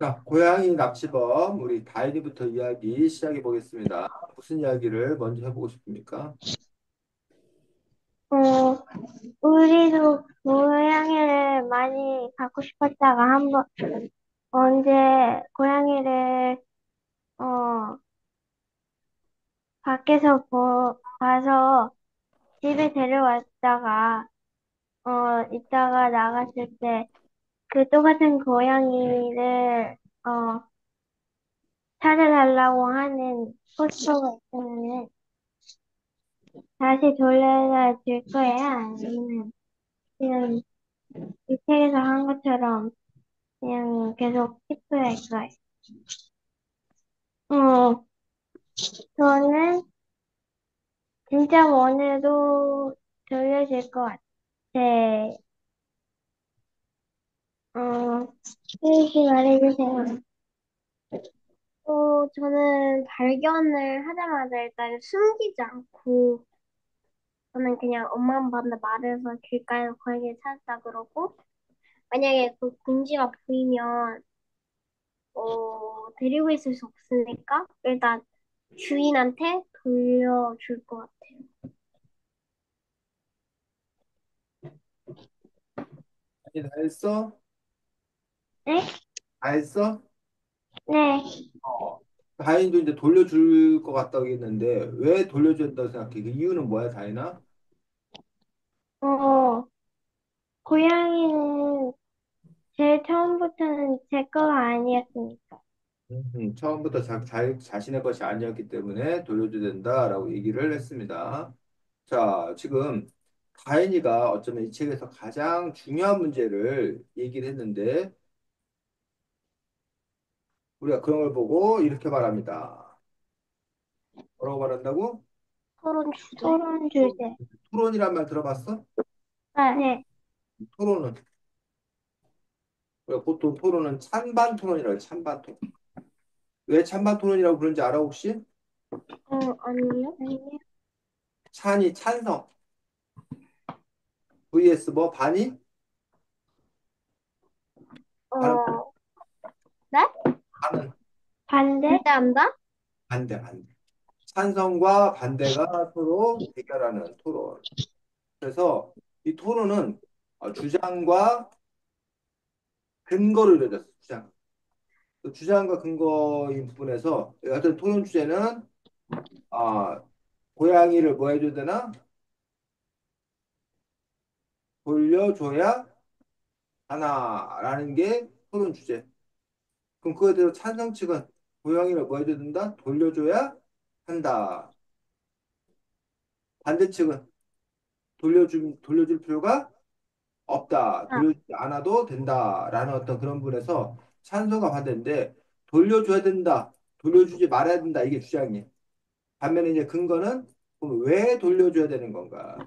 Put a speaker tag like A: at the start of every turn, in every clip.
A: 자, 고양이 납치범, 우리 다인이부터 이야기 시작해 보겠습니다. 무슨 이야기를 먼저 해보고 싶습니까?
B: 어, 우리도 고양이를 많이 갖고 싶었다가 언제 고양이를, 어, 봐서 집에 데려왔다가, 이따가 나갔을 때 그 똑같은 고양이를, 어, 찾아달라고 하는 포스터가 있으면 다시 돌려다 줄 거야? 아니면 그냥 이 책에서 한 것처럼 그냥 계속 체크할 거야? 어, 저는 진짜 원해도 돌려줄 것 같아. 수익이 말해주세요. 저는 발견을 하자마자 일단 숨기지 않고, 저는 그냥 엄마 아빠한테 말해서 길가에서 고양이를 찾았다 그러고, 만약에 그 궁지가 보이면, 데리고 있을 수 없으니까, 일단 주인한테 돌려줄 것 같아요.
A: 아니, 다 했어?
B: 네?
A: 다 했어?
B: 네.
A: 어. 다인도 이제 돌려줄 것 같다고 했는데, 왜 돌려줘야 된다고 생각해? 그 이유는 뭐야, 다인아?
B: 어, 고양이는 제일 처음부터는 제 거가 아니었으니까.
A: 처음부터 자신의 것이 아니었기 때문에 돌려줘야 된다라고 얘기를 했습니다. 자, 지금 다인이가 어쩌면 이 책에서 가장 중요한 문제를 얘기를 했는데, 우리가 그런 걸 보고 이렇게 말합니다. 뭐라고 말한다고?
B: 토론 주제.
A: 토론이란 말 들어봤어?
B: 네.
A: 토론은 우리가 보통 토론은 찬반 토론이라고 해요. 찬반 토론. 왜 찬반 토론이라고 그런지 알아 혹시?
B: 아니요. 아니요.
A: 찬이 찬성 vs 뭐 반이 반
B: 어, 네?
A: 반은
B: 반대한다?
A: 반대. 찬성과 반대가 서로 대결하는 토론. 그래서 이 토론은 주장과 근거를 이루어졌어. 주장. 그 주장과 근거인 부분에서 어떤 토론 주제는 아 고양이를 뭐 해줘야 되나? 돌려줘야 하나라는 게 토론 주제. 그럼 그거에 대해서 찬성 측은 고양이를 뭐 해줘야 된다? 돌려줘야 한다. 반대 측은 돌려줄 필요가 없다.
B: 아,
A: 돌려주지 않아도 된다라는 어떤 그런 부분에서 찬성과 반대인데 돌려줘야 된다. 돌려주지 말아야 된다. 이게 주장이에요. 반면에 이제 근거는 그럼 왜 돌려줘야 되는 건가?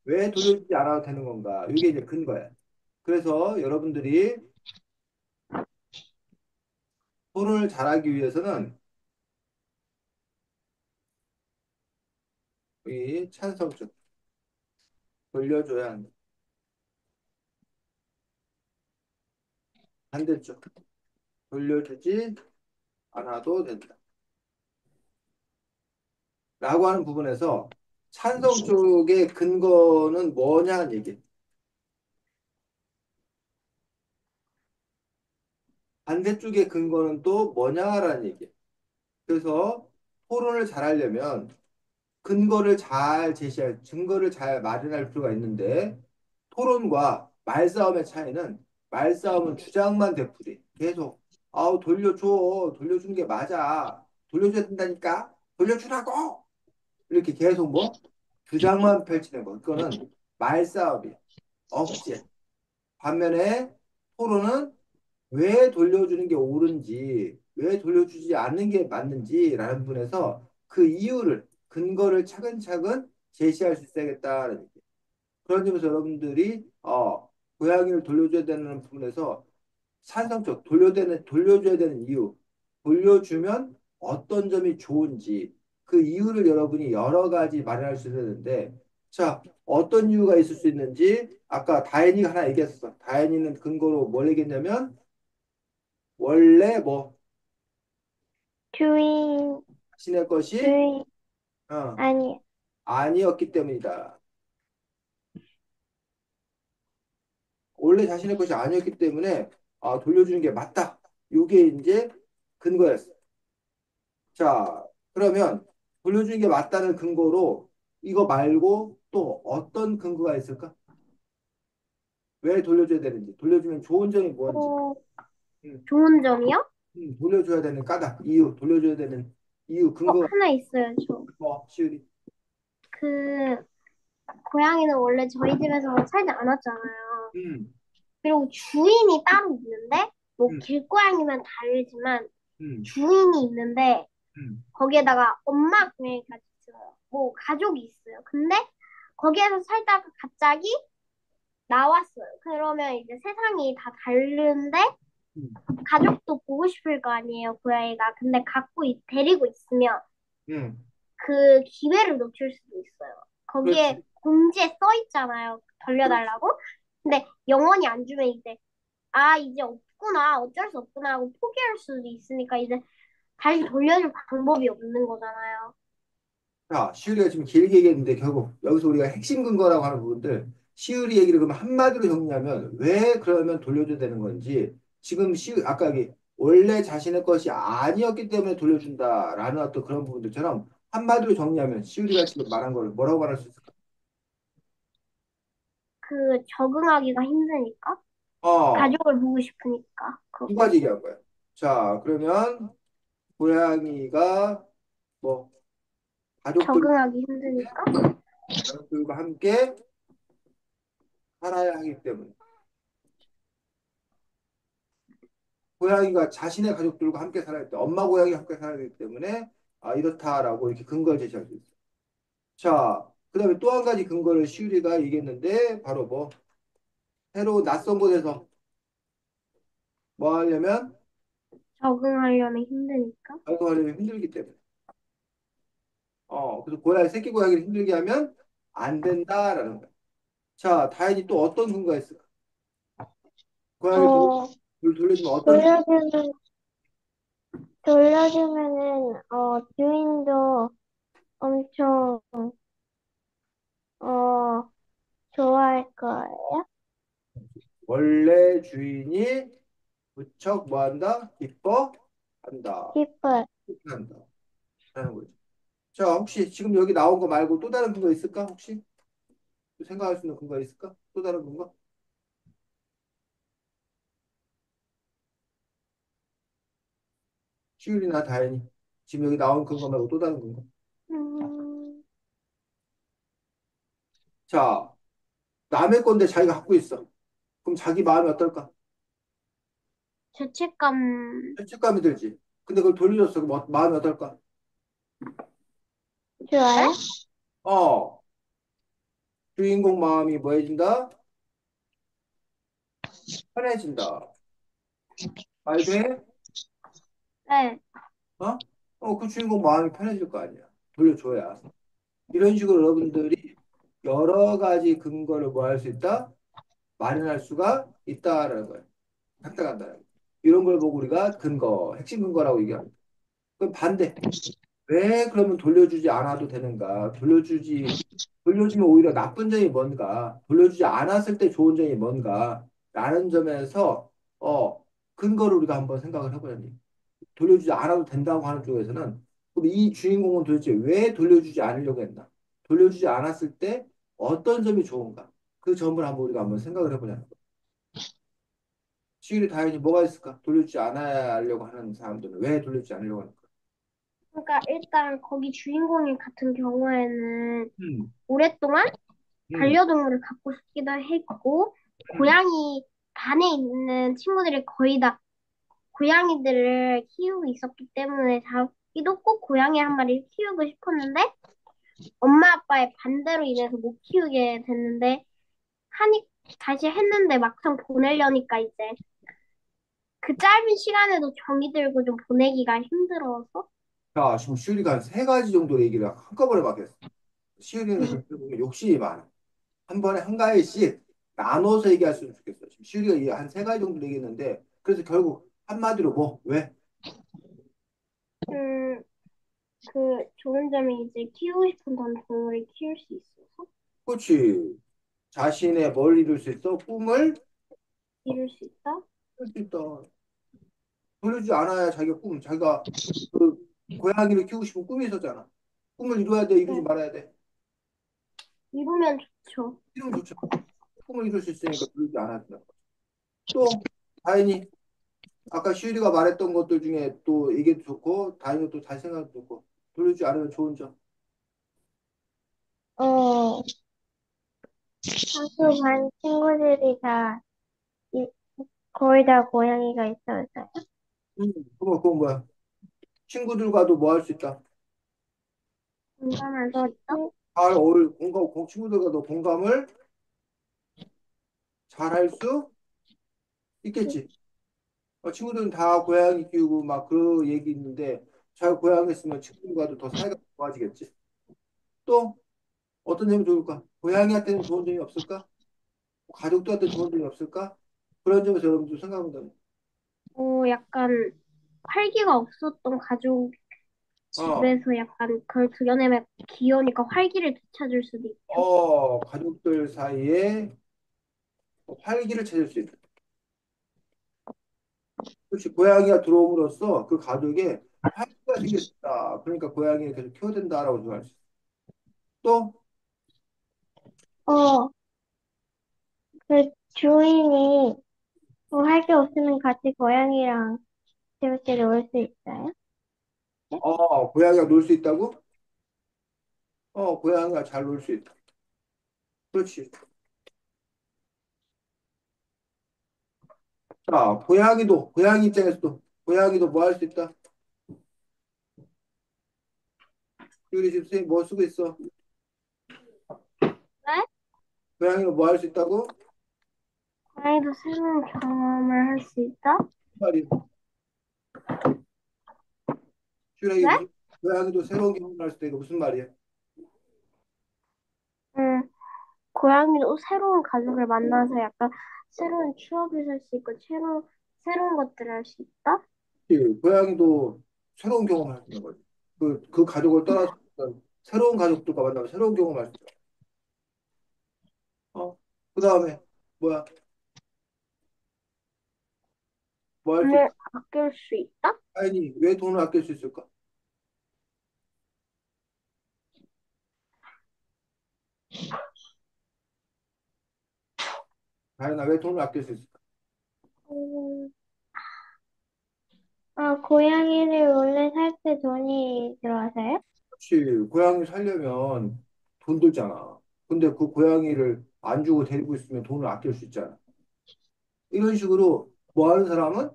A: 왜 돌려주지 않아도 되는 건가? 이게 이제 근거야. 그래서 여러분들이 토론을 잘하기 위해서는 이 찬성적 돌려줘야 한다. 반대쪽 돌려주지 않아도 된다. 라고 하는 부분에서 찬성 쪽의 근거는 뭐냐는 얘기. 반대쪽의 근거는 또 뭐냐라는 얘기. 그래서 토론을 잘하려면 근거를 잘 제시할, 증거를 잘 마련할 필요가 있는데 토론과 말싸움의 차이는 말싸움은 주장만 되풀이. 계속 돌려주는 게 맞아. 돌려줘야 된다니까. 돌려주라고. 이렇게 계속 뭐 주장만 펼치는 거. 그거는 말싸움이야. 억제. 반면에 토론은 왜 돌려주는 게 옳은지, 왜 돌려주지 않는 게 맞는지라는 부분에서 그 이유를, 근거를 차근차근 제시할 수 있어야겠다는 얘기. 그런 점에서 여러분들이 고양이를 돌려줘야 되는 부분에서 찬성적 돌려줘야 되는 이유, 돌려주면 어떤 점이 좋은지 그 이유를 여러분이 여러 가지 마련할 수 있는데, 자, 어떤 이유가 있을 수 있는지 아까 다현이가 하나 얘기했어. 다현이는 근거로 뭘 얘기했냐면 원래 뭐
B: 주인,
A: 자신의 것이
B: 주인,
A: 어,
B: 아니,
A: 아니었기 때문이다. 원래 자신의 것이 아니었기 때문에 돌려주는 게 맞다. 이게 이제 근거였어. 자, 그러면 돌려주는 게 맞다는 근거로 이거 말고 또 어떤 근거가 있을까? 왜 돌려줘야 되는지, 돌려주면 좋은 점이 뭔지,
B: 어,
A: 음,
B: 좋은 점이요?
A: 돌려줘야 되는 까닭, 이유, 돌려줘야 되는 이유, 근거가
B: 하나 있어요, 저.
A: 뭐, 시우리.
B: 그, 고양이는 원래 저희 집에서 살지 않았잖아요.
A: 음,
B: 그리고 주인이 따로 있는데, 뭐,
A: 음,
B: 길고양이면 다르지만,
A: 음,
B: 주인이 있는데,
A: 음,
B: 거기에다가 엄마 고양이까지 있어요. 뭐, 가족이 있어요. 근데, 거기에서 살다가 갑자기 나왔어요. 그러면 이제 세상이 다 다른데,
A: 음,
B: 가족도 보고 싶을 거 아니에요, 고양이가. 근데 데리고 있으면
A: 음.
B: 그 기회를 놓칠 수도 있어요. 거기에
A: 그렇지.
B: 공지에 써 있잖아요.
A: 그렇지.
B: 돌려달라고. 근데 영원히 안 주면 이제, 아, 이제 없구나. 어쩔 수 없구나 하고 포기할 수도 있으니까 이제 다시 돌려줄 방법이 없는 거잖아요.
A: 자, 시우리가 지금 길게 얘기했는데 결국 여기서 우리가 핵심 근거라고 하는 부분들 시우리 얘기를 그러면 한마디로 정리하면 왜 그러면 돌려줘야 되는 건지 지금 아까 여기 원래 자신의 것이 아니었기 때문에 돌려준다라는 어떤 그런 부분들처럼 한마디로 정리하면 시우리가 지금 말한 걸 뭐라고 말할 수 있을까?
B: 그 적응하기가 힘드니까.
A: 어,
B: 가족을 보고 싶으니까.
A: 두 가지
B: 그거고.
A: 얘기한 거야. 자, 그러면 고양이가 뭐
B: 적응하기 힘드니까.
A: 가족들과 함께 살아야 하기 때문에 고양이가 자신의 가족들과 함께 살아야 돼. 엄마 고양이와 함께 살아야 되기 때문에 이렇다라고 이렇게 근거를 제시할 수 있어. 자, 그다음에 또 한 가지 근거를 시우리가 얘기했는데 바로 뭐 새로 낯선 곳에서 뭐 하려면
B: 적응하려면 힘드니까.
A: 활동하려면 힘들기 때문에. 그래서 고양이 새끼 고양이를 힘들게 하면 안 된다라는 거야. 자, 다행히 또 어떤 근거가 있을까? 고양이
B: 어,
A: 돌려주면 어떤
B: 돌려주면, 돌려주면은, 주인도 엄청, 어, 좋아할 거예요.
A: 원래 주인이 무척 뭐한다? 기뻐한다.
B: 기뻐요.
A: 한다. 라는 거지. 자, 혹시 지금 여기 나온 거 말고 또 다른 근거 있을까? 혹시 또 생각할 수 있는 근거 있을까? 또 다른 근거? 시율이나 다행히 지금 여기 나온 근거 말고 또 다른 근거.
B: 음,
A: 자, 남의 건데 자기가 갖고 있어. 그럼 자기 마음이 어떨까?
B: 죄책감,
A: 죄책감이 들지. 근데 그걸 돌려줬어. 그럼 마음이 어떨까?
B: 좋아요?
A: 어, 주인공 마음이 뭐해진다? 편해진다. 말 돼?
B: 네.
A: 어? 그 주인공 마음이 편해질 거 아니야. 돌려줘야. 이런 식으로 여러분들이 여러 가지 근거를 뭐 할 수 있다? 마련할 수가 있다라는 거예요. 상당한다. 이런 걸 보고 우리가 근거, 핵심 근거라고 얘기합니다. 그럼 반대. 왜 그러면 돌려주지 않아도 되는가? 돌려주면 오히려 나쁜 점이 뭔가? 돌려주지 않았을 때 좋은 점이 뭔가? 라는 점에서, 근거를 우리가 한번 생각을 해보자니. 돌려주지 않아도 된다고 하는 쪽에서는, 그럼 이 주인공은 도대체 왜 돌려주지 않으려고 했나? 돌려주지 않았을 때 어떤 점이 좋은가? 그 점을 한번 우리가 한번 생각을 해보자는 거예요. 시일이 다행히 뭐가 있을까? 돌려주지 않아야 하려고 하는 사람들은 왜 돌려주지 않으려고 하는가?
B: 그러니까 일단 거기 주인공이 같은 경우에는
A: 음,
B: 오랫동안
A: 음,
B: 반려동물을 갖고 싶기도 했고,
A: 음.
B: 고양이 반에 있는 친구들이 거의 다 고양이들을 키우고 있었기 때문에 자기도 꼭 고양이 한 마리 키우고 싶었는데, 엄마 아빠의 반대로 인해서 못 키우게 됐는데, 하니, 다시 했는데 막상 보내려니까 이제 그 짧은 시간에도 정이 들고 좀 보내기가 힘들어서,
A: 자, 지금 시우리가 한 세 가지 정도 얘기를 한꺼번에 막 했어. 시우리는
B: 음,
A: 그렇게 보면 욕심이 많아. 한 번에 한 가지씩 나눠서 얘기했으면 좋겠어. 지금 시우리가 한 세 가지 정도 얘기했는데, 그래서 결국 한마디로 뭐, 왜?
B: 음, 그 좋은 점이 이제 키우고 싶은 동물을 키울 수 있어서
A: 그렇지. 자신의 뭘 이룰 수 있어? 꿈을
B: 이룰 수 있다.
A: 이룰 수 있다. 그러지 않아야 자기가 자기가 그 고양이를 키우고 싶은 꿈이 있었잖아. 꿈을 이루어야 돼, 이루지
B: 네,
A: 말아야 돼.
B: 이루면 좋죠.
A: 이루면 좋죠. 꿈을 이룰 수 있으니까 이루지 않아야 된다. 또, 다행히, 아까 시우리가 말했던 것들 중에 또 이게 좋고, 다행히 또 잘 생각도 좋고, 돌리지 않으면 좋은 점.
B: 어, 학교 반 친구들이 다 이- 거의 다 고양이가 있어서요.
A: 그건 뭐야? 친구들과도 뭐 할 수 있다.
B: 공감할 수 있다.
A: 친구들과도 공감을 잘 할 수 있겠지. 친구들은 다 고양이 키우고 막 그 얘기 있는데, 잘 고양이 있으면 친구들과도 더 사이가 좋아지겠지. 또, 어떤 점이 좋을까? 고양이한테는 좋은 점이 없을까? 가족들한테 좋은 점이 없을까? 그런 점에서 여러분들 생각해보면,
B: 약간 활기가 없었던 가족
A: 어,
B: 집에서 약간 그걸 드러내면 귀여우니까 활기를 되찾을 수도 있죠.
A: 가족들 사이에 활기를 찾을 수 있다. 그렇지. 고양이가 들어옴으로써 그 가족에 활기가 생겼다. 그러니까 고양이를 계속 키워야 된다라고 생각할 수 있어. 또,
B: 어, 그 주인이 할 게 없으면 같이 고양이랑 재밌게 놀 수 있어요? 네?
A: 고양이가 놀 수 있다고? 고양이가 잘 놀 수 있다. 그렇지. 자, 고양이 입장에서도, 고양이도 뭐 할 수 있다? 우리 집 선생님 뭐 쓰고 있어?
B: 네?
A: 고양이는 뭐 할 수 있다고?
B: 고양이도 새로운 경험을 할 수 있다?
A: 말이. 슈렉이
B: 네?
A: 무슨, 고양이도 새로운 경험을 할 수도 있고 무슨 말이야?
B: 음, 고양이도 새로운 가족을 만나서 약간 새로운 추억을 살 수 있고, 새로운 것들을 할 수 있다?
A: 그 고양이도 새로운 경험을 할 수 있는 거지. 그 가족을 떠나서 어떤 새로운 가족들과 만나면 새로운 경험을 할 수 있어. 그 다음에, 뭐야? 뭐 할 수 있다?
B: 돈을 아낄 수 있다?
A: 아니, 왜 돈을 아낄 수 있을까? 다현아, 왜 돈을 아낄 수 있을까?
B: 음, 고양이를 원래 살 때 돈이 들어가서요?
A: 그렇지. 고양이 살려면 돈 들잖아. 근데 그 고양이를 안 주고 데리고 있으면 돈을 아낄 수 있잖아. 이런 식으로 뭐 하는 사람은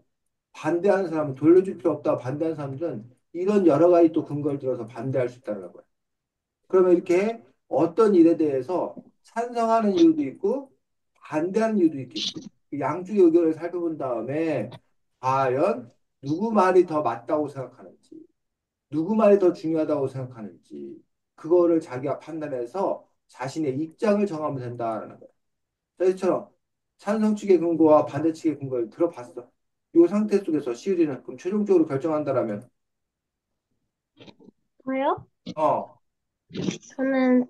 A: 반대하는 사람은 돌려줄 필요 없다. 반대하는 사람들은 이런 여러 가지 또 근거를 들어서 반대할 수 있다는 거야. 그러면 이렇게 어떤 일에 대해서 찬성하는 이유도 있고 반대하는 이유도 있겠지. 그 양쪽의 의견을 살펴본 다음에 과연 누구 말이 더 맞다고 생각하는지, 누구 말이 더 중요하다고 생각하는지, 그거를 자기가 판단해서 자신의 입장을 정하면 된다는 거야. 자, 이처럼 찬성 측의 근거와 반대 측의 근거를 들어봤어. 이 상태 속에서 시우리는 그럼 최종적으로 결정한다라면,
B: 저요?
A: 어,
B: 저는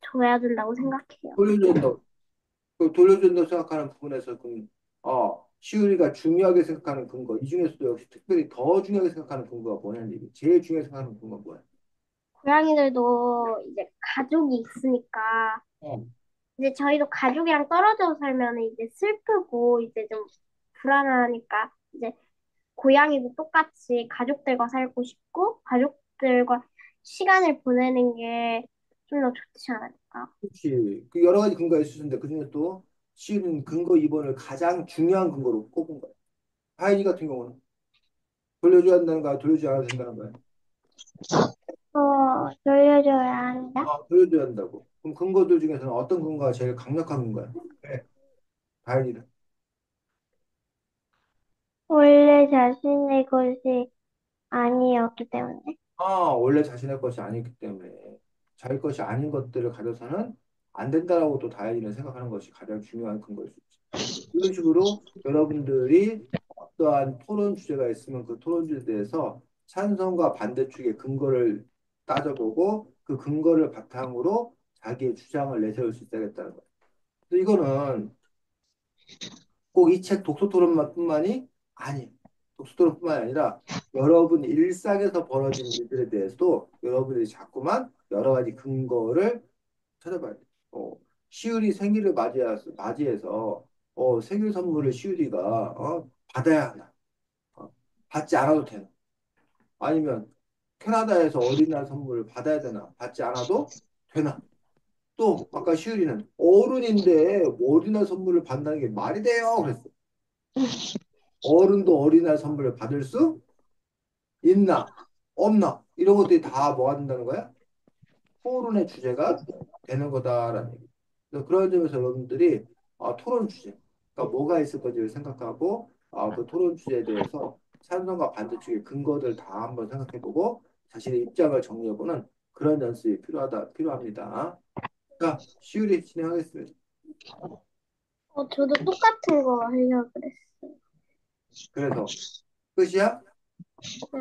B: 줘야 된다고 생각해요.
A: 돌려준다. 그 돌려준다고 생각하는 부분에서 시우리가 중요하게 생각하는 근거, 이 중에서도 역시 특별히 더 중요하게 생각하는 근거가 뭐냐는 얘기. 제일 중요하게 생각하는 근거가 뭐야?
B: 고양이들도 이제 가족이 있으니까
A: 어.
B: 이제 저희도 가족이랑 떨어져 살면 이제 슬프고 이제 좀 불안하니까 이제 고양이도 똑같이 가족들과 살고 싶고 가족들과 시간을 보내는 게 좀 더 좋지 않을까?
A: 그렇지. 그 여러 가지 근거가 있을 텐데 그중에 또 시우리는 근거 2번을 가장 중요한 근거로 꼽은 거야. 하이니 같은 경우는 돌려줘야 한다는 거야, 돌려주지 않아도 된다는 거야.
B: 돌려줘야 한다?
A: 돌려줘야 한다고. 그럼 근거들 중에서는 어떤 근거가 제일 강력한 근거야? 네, 다행이다.
B: 원래 자신의 것이 아니었기 때문에.
A: 원래 자신의 것이 아니기 때문에 자기 것이 아닌 것들을 가져서는 안 된다라고 또 다행이는 생각하는 것이 가장 중요한 근거일 수 있지. 이런 식으로 여러분들이 어떠한 토론 주제가 있으면 그 토론 주제에 대해서 찬성과 반대 측의 근거를 따져보고 그 근거를 바탕으로 자기의 주장을 내세울 수 있어야겠다는 거예요. 그래서 이거는 꼭 이 책 독서 토론만뿐만이 아니, 독서 토론뿐만이 아니라 여러분 일상에서 벌어지는 일들에 대해서도 여러분들이 자꾸만 여러 가지 근거를 찾아봐야 돼요. 시울이 생일을 맞이해서 생일 선물을 시울이가 받아야 하나? 받지 않아도 되나? 아니면 캐나다에서 어린이날 선물을 받아야 되나? 받지 않아도 되나? 또 아까 시울이는 어른인데 뭐 어린이날 선물을 받는다는 게 말이 돼요? 그랬어. 어른도 어린이날 선물을 받을 수 있나? 없나? 이런 것들이 다 뭐가 된다는 거야? 토론의 주제가 되는 거다라는 얘기. 그래서 그런 점에서 여러분들이 토론 주제, 그러니까 뭐가 있을 건지를 생각하고 그 토론 주제에 대해서 찬성과 반대쪽의 근거들 다 한번 생각해보고 자신의 입장을 정리해보는 그런 연습이 필요합니다. 자, 시우리 진행하겠습니다.
B: 저도 똑같은 거 하려고 그랬어요.
A: 그래서 끝이야?
B: 네.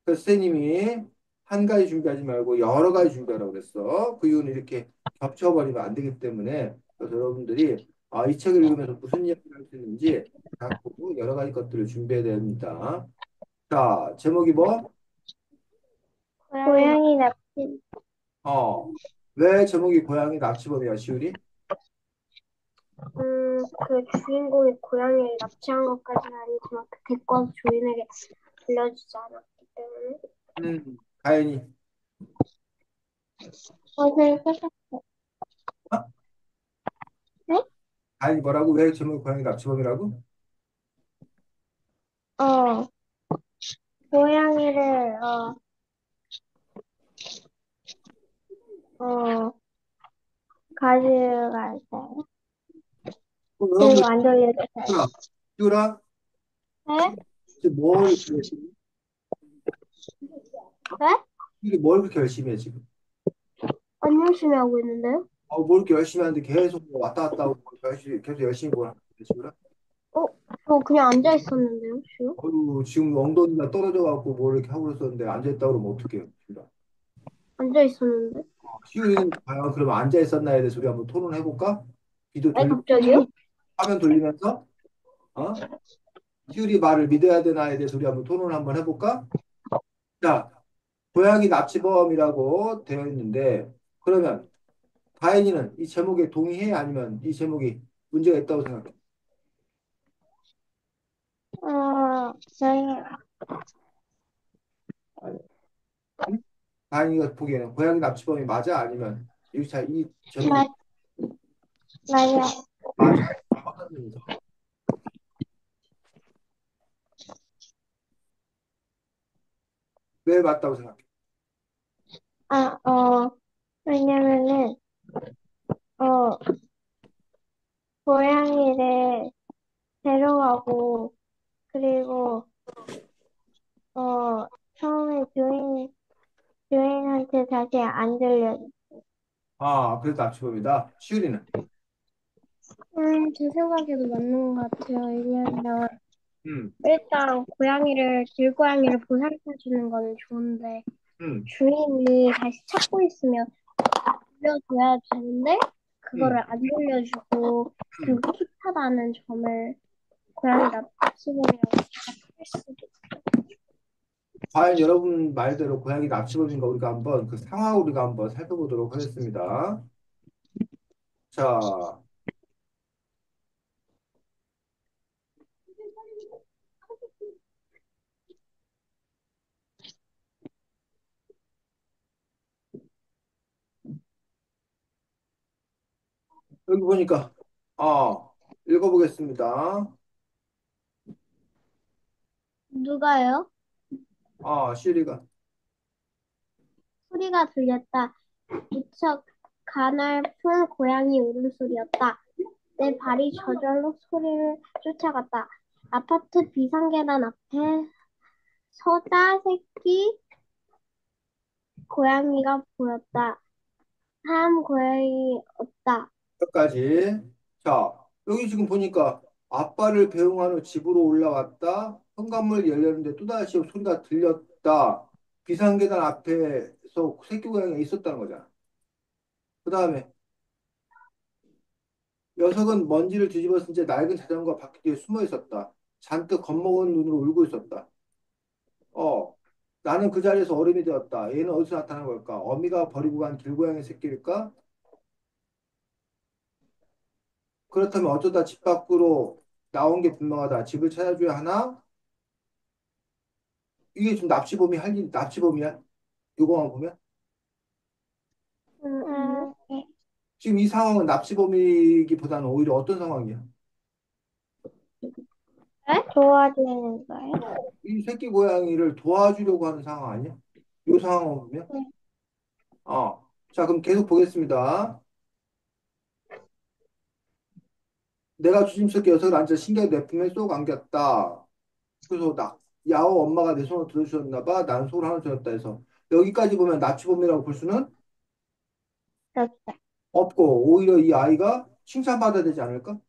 A: 그래서 선생님이 한 가지 준비하지 말고 여러 가지 준비하라고 그랬어. 그 이유는 이렇게 겹쳐버리면 안 되기 때문에 그래서 여러분들이 이 책을 읽으면서 무슨 이야기를 할 수 있는지 자꾸 여러 가지 것들을 준비해야 됩니다. 자, 제목이 뭐?
B: 고양이 납치.
A: 어, 왜 제목이 고양이 납치범이야, 시우리?
B: 그 주인공이 고양이를 납치한 것까지는 아니지만 그 데리고 와서 주인에게 들려주지 않았기 때문에.
A: 가연이.
B: 네, 그래서
A: 어?
B: 네?
A: 가연이 뭐라고? 왜 제목이 고양이 납치범이라고?
B: 어, 고양이를, 어, 가져갈 때.
A: 여러분들,
B: 그리고 안 돌려줬어요.
A: 시우라, 시우라,
B: 네?
A: 지금 뭘 열심히 해?
B: 네?
A: 시우리 뭘 그렇게 열심히 해, 지금?
B: 안 열심히 하고 있는데요?
A: 뭘 이렇게 열심히 하는데 계속 뭐 왔다 갔다 하고 계속 열심히 뭘 하는 거야, 지금?
B: 어, 저 그냥 앉아 있었는데요, 지금?
A: 지금 엉덩이가 떨어져 갖고 뭘 이렇게 하고 있었는데 앉아있다 그러면 어떡해요, 지금?
B: 앉아 있었는데.
A: 시우리는 과연 그러면 앉아 있었나에 대해서 우리 한번 토론해 볼까? 비디오
B: 네,
A: 돌리
B: 갑자기요?
A: 화면 돌리면서 어? 시우리 말을 믿어야 되나에 대해서 우리 한번 토론을 한번 해볼까? 자, 고양이 납치범이라고 되어 있는데 그러면 다행이는 이 제목에 동의해 아니면 이 제목이 문제가 있다고 생각해?
B: 저희,
A: 응? 다행이가 보기에는 고양이 납치범이 맞아 아니면 이 제목이
B: 맞, 맞아요.
A: 맞아? 어떤 면에서? 왜 맞다고 생각해?
B: 아, 왜냐면은, 어, 고양이를 데려가고, 그리고, 어, 처음에 주인한테 다시 안 들려.
A: 그래도 납치범이다. 시우리는?
B: 제 생각에도 맞는 것 같아요. 왜냐면,
A: 음,
B: 일단, 길고양이를 보살펴주는 거는 좋은데,
A: 음,
B: 주인이 다시 찾고 있으면 돌려줘야 되는데, 그거를
A: 음,
B: 안 돌려주고,
A: 음.
B: 그리고 킵하다는 점을 고양이 납치범이라고 할 수도
A: 과연 여러분 말대로 고양이 납치범인가 우리가 한번 그 상황 우리가 한번 살펴보도록 하겠습니다. 자, 여기 보니까, 읽어보겠습니다.
B: 누가요?
A: 시리가.
B: 소리가 들렸다. 무척 가냘픈 고양이 울음소리였다. 내 발이 저절로 소리를 쫓아갔다. 아파트 비상계단 앞에 서자 새끼 고양이가 보였다. 사람 고양이 없다.
A: 여기까지. 자, 여기 지금 보니까 아빠를 배웅한 후 집으로 올라왔다. 현관문이 열렸는데 또다시 소리가 들렸다. 비상계단 앞에서 새끼 고양이가 있었다는 거잖아. 그 다음에 녀석은 먼지를 뒤집어 쓴 채 낡은 자전거 바퀴 뒤에 숨어 있었다. 잔뜩 겁먹은 눈으로 울고 있었다. 어, 나는 그 자리에서 어른이 되었다. 얘는 어디서 나타난 걸까? 어미가 버리고 간 길고양이 새끼일까? 그렇다면 어쩌다 집 밖으로 나온 게 분명하다. 집을 찾아줘야 하나? 이게 지금 납치범이 할 일, 납치범이야? 요거만 보면?
B: 네.
A: 지금 이 상황은 납치범이기보다는 오히려 어떤 상황이야?
B: 네? 도와주는 거예요?
A: 이 새끼 고양이를 도와주려고 하는 상황 아니야? 요 상황을 보면?
B: 네.
A: 자, 그럼 계속 보겠습니다. 내가 조심스럽게 녀석을 앉아 신기하게 내 품에 쏙 안겼다. 그래서 야호 엄마가 내 손을 들어주셨나 봐. 난 속을 하나 줬다 해서 여기까지 보면 납치범이라고 볼 수는
B: 그렇죠.
A: 없고 오히려 이 아이가 칭찬받아야 되지 않을까?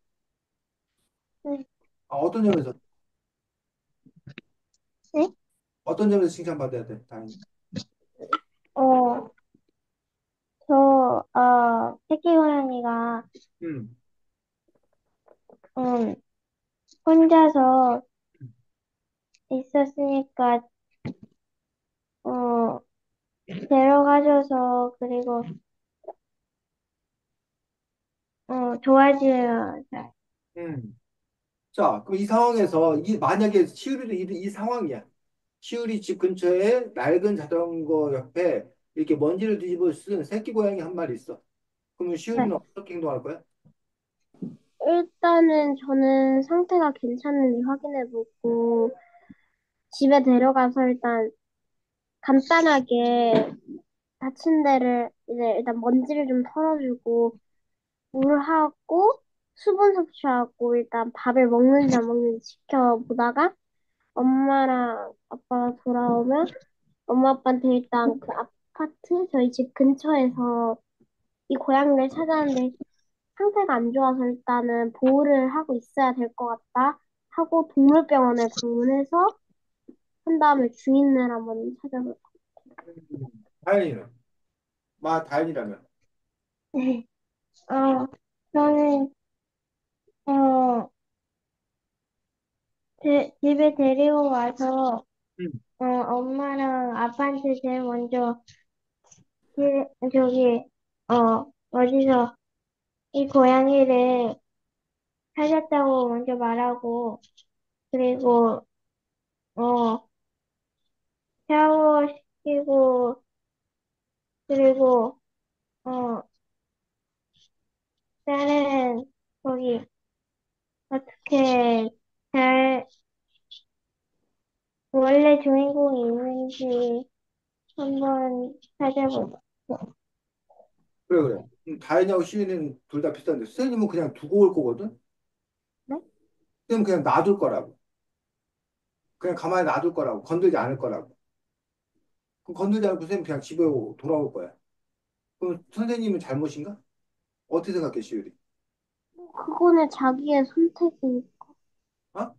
B: 네.
A: 어떤 점에서
B: 네?
A: 어떤 점에서 칭찬받아야 돼? 다행히.
B: 어, 새끼 고양이가,
A: 음,
B: 음, 혼자서 있었으니까, 어, 데려가줘서, 그리고, 도와줘요.
A: 음. 자, 그럼 이 상황에서 만약에 시우리도 이 상황이야. 시우리 집 근처에 낡은 자전거 옆에 이렇게 먼지를 뒤집어 쓴 새끼 고양이 한 마리 있어. 그러면
B: 네.
A: 시우리는 어떻게 행동할 거야?
B: 일단은 저는 상태가 괜찮은지 확인해보고, 집에 데려가서 일단 간단하게 다친 데를 이제 일단 먼지를 좀 털어주고, 물하고, 수분 섭취하고, 일단 밥을 먹는지 안 먹는지 지켜보다가, 엄마랑 아빠가 돌아오면, 엄마 아빠한테 일단 그 아파트, 저희 집 근처에서 이 고양이를 찾았는데, 상태가 안 좋아서 일단은 보호를 하고 있어야 될 것 같다 하고 동물병원에 방문해서 한 다음에 주인을 한번 찾아볼
A: 다행이네. 다행이라면.
B: 네. 저는 어, 집에 데리고 와서
A: 음,
B: 엄마랑 아빠한테 제일 먼저 저기 어디서 이 고양이를 찾았다고 먼저 말하고 그리고 어 샤워시키고 그리고 어 다른 거기 어떻게 잘 원래 주인공이 있는지 한번 찾아보자.
A: 그래, 그래. 다행하고 시인은 둘 다 비슷한데, 선생님은 그냥 두고 올 거거든?
B: 네?
A: 선생님은 그냥 놔둘 거라고. 그냥 가만히 놔둘 거라고. 건들지 않을 거라고. 그럼 건들지 않고 선생님 그냥 집에 돌아올 거야. 그럼 선생님은 잘못인가? 어떻게 생각해, 시율이?
B: 그거는
A: 어?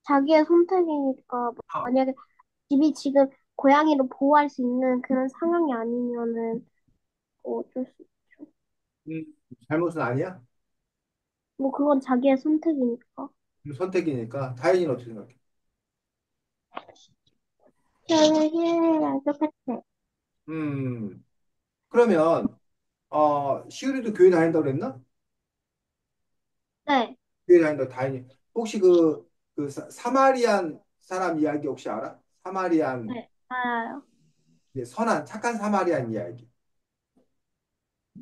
B: 자기의 선택이니까
A: 아,
B: 만약에 집이 지금 고양이를 보호할 수 있는 그런 상황이 아니면은 어쩔 수 없죠.
A: 음, 잘못은 아니야?
B: 뭐 그건 자기의 선택이니까.
A: 선택이니까. 다행히는 어떻게 생각해?
B: 저는 희연이랑 똑같아.
A: 음, 그러면, 시율이도 교회 다닌다고 그랬나?
B: 네,
A: 교회 다닌다고 다행히. 혹시 사마리안 사람 이야기 혹시 알아? 사마리안,
B: 네, 알아요.
A: 이제 선한, 착한 사마리안 이야기.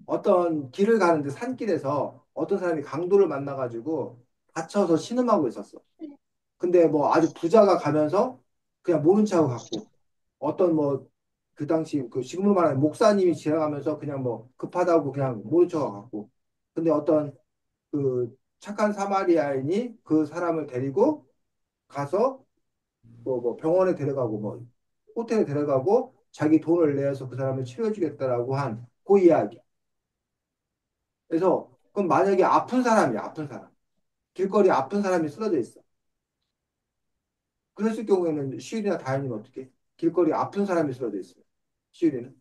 A: 어떤 길을 가는데 산길에서 어떤 사람이 강도를 만나가지고 다쳐서 신음하고 있었어. 근데 뭐 아주 부자가 가면서 그냥 모른 척하고 갔고 어떤 뭐 그 당시 그 지금으로 말하면 목사님이 지나가면서 그냥 뭐 급하다고 그냥 모른 척하고 갔고 근데 어떤 그 착한 사마리아인이 그 사람을 데리고 가서 뭐 병원에 데려가고 뭐 호텔에 데려가고 자기 돈을 내서 그 사람을 치료해 주겠다라고 한 그 이야기. 그래서 그럼 만약에 아픈 사람이야 아픈 사람 길거리 아픈 사람이 쓰러져 있어. 그랬을 경우에는 시율이나 다현이는 어떻게? 길거리 아픈 사람이 쓰러져 있어요. 시율이는?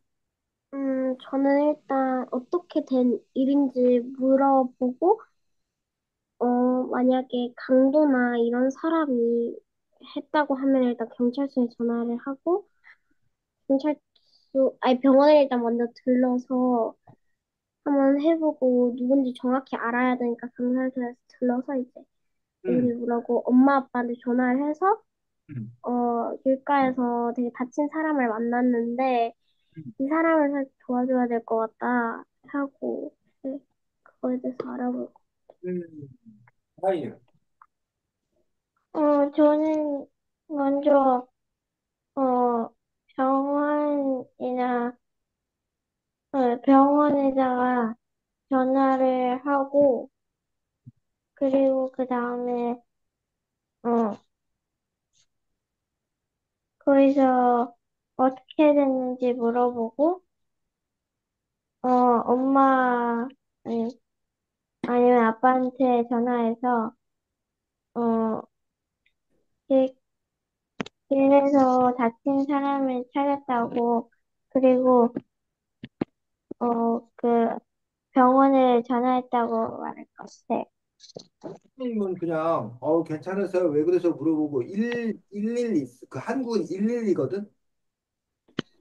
B: 저는 일단 어떻게 된 일인지 물어보고, 만약에 강도나 이런 사람이 했다고 하면 일단 경찰서에 전화를 하고, 아니 병원에 일단 먼저 들러서 한번 해보고 누군지 정확히 알아야 되니까 경찰서에서 들러서 이제 누군지
A: 음.
B: 물어보고 엄마 아빠한테 전화를 해서
A: 음.
B: 길가에서 되게 다친 사람을 만났는데 이 사람을 살 도와줘야 될 것 같다 하고 네, 그거에 대해서 알아보고
A: 음. 다현이는?
B: 저는 먼저 어 병원이나 병원에다가 전화를 하고 그리고 그 다음에 어 거기서 어떻게 됐는지 물어보고 엄마 아니면 아빠한테 전화해서 어 길- 길에서 다친 사람을 찾았다고 그리고 그 병원에 전화했다고 말할 것 같아.
A: 선생님은 그냥 괜찮으세요? 왜 그래서 물어보고 112 그 한국은 112거든.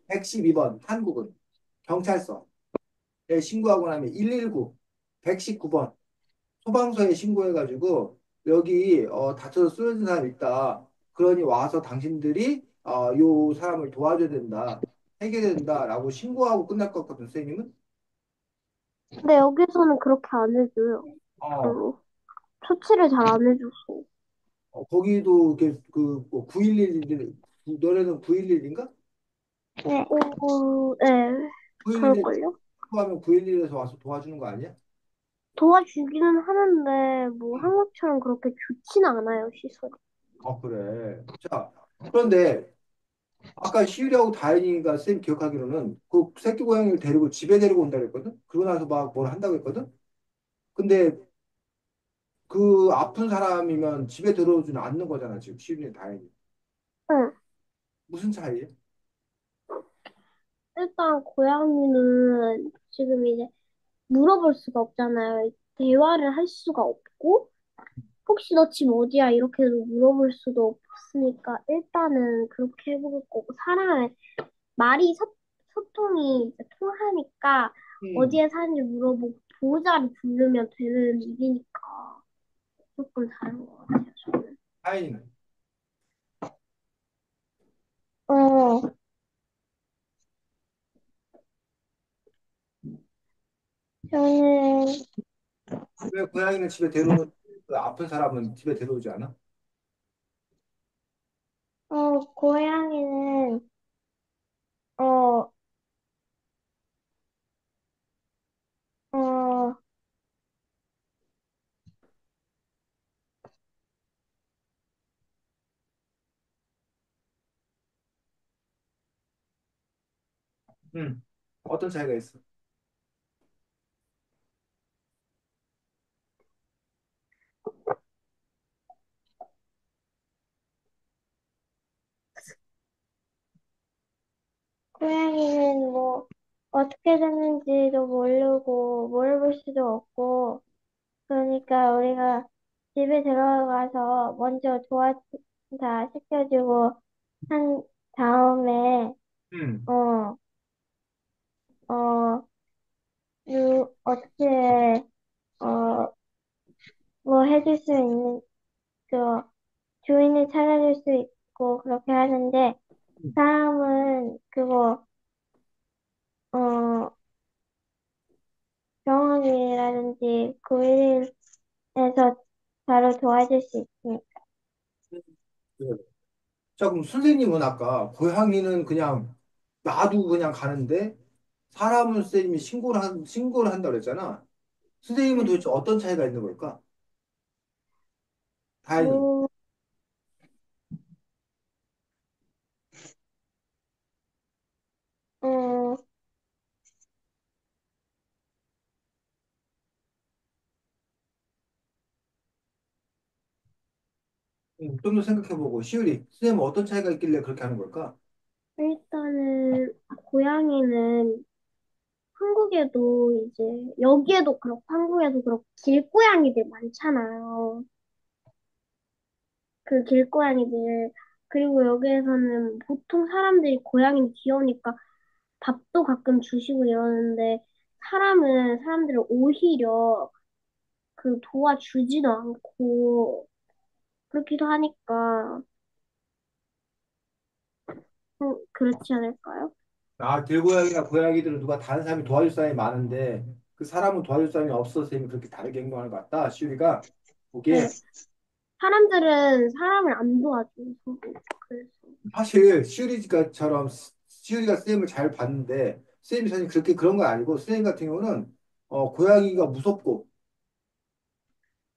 A: 112번 한국은 경찰서에 신고하고 나면 119, 119번 소방서에 신고해가지고 여기 다쳐서 쓰러진 사람 있다. 그러니 와서 당신들이 요 사람을 도와줘야 된다. 해결해야 된다라고 신고하고 끝날 것 같거든, 선생님은?
B: 근데 여기서는 그렇게 안 해줘요.
A: 어,
B: 별로. 처치를 잘 안 해줬어.
A: 거기도 이렇게 뭐 911, 너네는 911인가?
B: 네. 네.
A: 911에
B: 그럴걸요?
A: 신고하면 911에서 와서 도와주는 거 아니야?
B: 도와주기는 하는데, 뭐, 한국처럼 그렇게 좋진 않아요, 시설이.
A: 그래. 자, 그런데 아까 시율이하고 다현이가 쌤 기억하기로는 그 새끼 고양이를 데리고 집에 데리고 온다 그랬거든? 그러고 나서 막 뭘 한다고 했거든? 근데 그 아픈 사람이면 집에 들어오지는 않는 거잖아, 지금 시율이는 다현이.
B: 응.
A: 무슨 차이야?
B: 일단, 고양이는 지금 이제 물어볼 수가 없잖아요. 대화를 할 수가 없고, 혹시 너 집 어디야? 이렇게도 물어볼 수도 없으니까, 일단은 그렇게 해볼 거고, 사람의 말이 소통이 이제 통하니까,
A: 음,
B: 어디에 사는지 물어보고, 보호자를 부르면 되는 일이니까, 조금 다른 것 같아요, 저는.
A: 다현이는.
B: 어, 저는,
A: 왜 고양이는 집에 데려오는 그 아픈 사람은 집에 데려오지 않아?
B: 고양이는, 어, 어,
A: 어떤 차이가 있어?
B: 고양이는 뭐, 어떻게 됐는지도 모르고, 물어볼 수도 없고, 그러니까 우리가 집에 들어가서 먼저 다 시켜주고, 한 다음에,
A: 음.
B: 어, 어, 어떻게, 어, 뭐 해줄 수 있는, 그, 주인을 찾아줄 수 있고, 그렇게 하는데, 사람은 그거, 어, 병원이라든지 911에서 바로 도와줄 수 있으니까.
A: 그래. 자, 그럼 선생님은 아까 고양이는 그냥 놔두고 그냥 가는데 사람은 선생님이 신고를 한다고 그랬잖아. 선생님은
B: 응.
A: 도대체 어떤 차이가 있는 걸까? 다행히.
B: 뭐, 어,
A: 좀 더 생각해보고, 시우리, 쌤 어떤 차이가 있길래 그렇게 하는 걸까?
B: 일단은 고양이는 한국에도 이제 여기에도 그렇고 한국에도 그렇고 길고양이들 많잖아요. 그 길고양이들 그리고 여기에서는 보통 사람들이 고양이 귀여우니까 밥도 가끔 주시고 이러는데 사람들은 오히려 그 도와주지도 않고 그렇기도 하니까 그렇지 않을까요?
A: 아, 길고양이나 고양이들은 누가 다른 사람이 도와줄 사람이 많은데, 그 사람은 도와줄 사람이 없어서 쌤이 그렇게 다르게 행동하는 것 같다, 시우리가.
B: 네.
A: 보기에.
B: 사람들은 사람을 안 도와줘요. 서로. 그래서.
A: 사실, 시우리가 쌤을 잘 봤는데, 쌤이 사실 그렇게 그런 건 아니고, 쌤 같은 경우는, 고양이가 무섭고,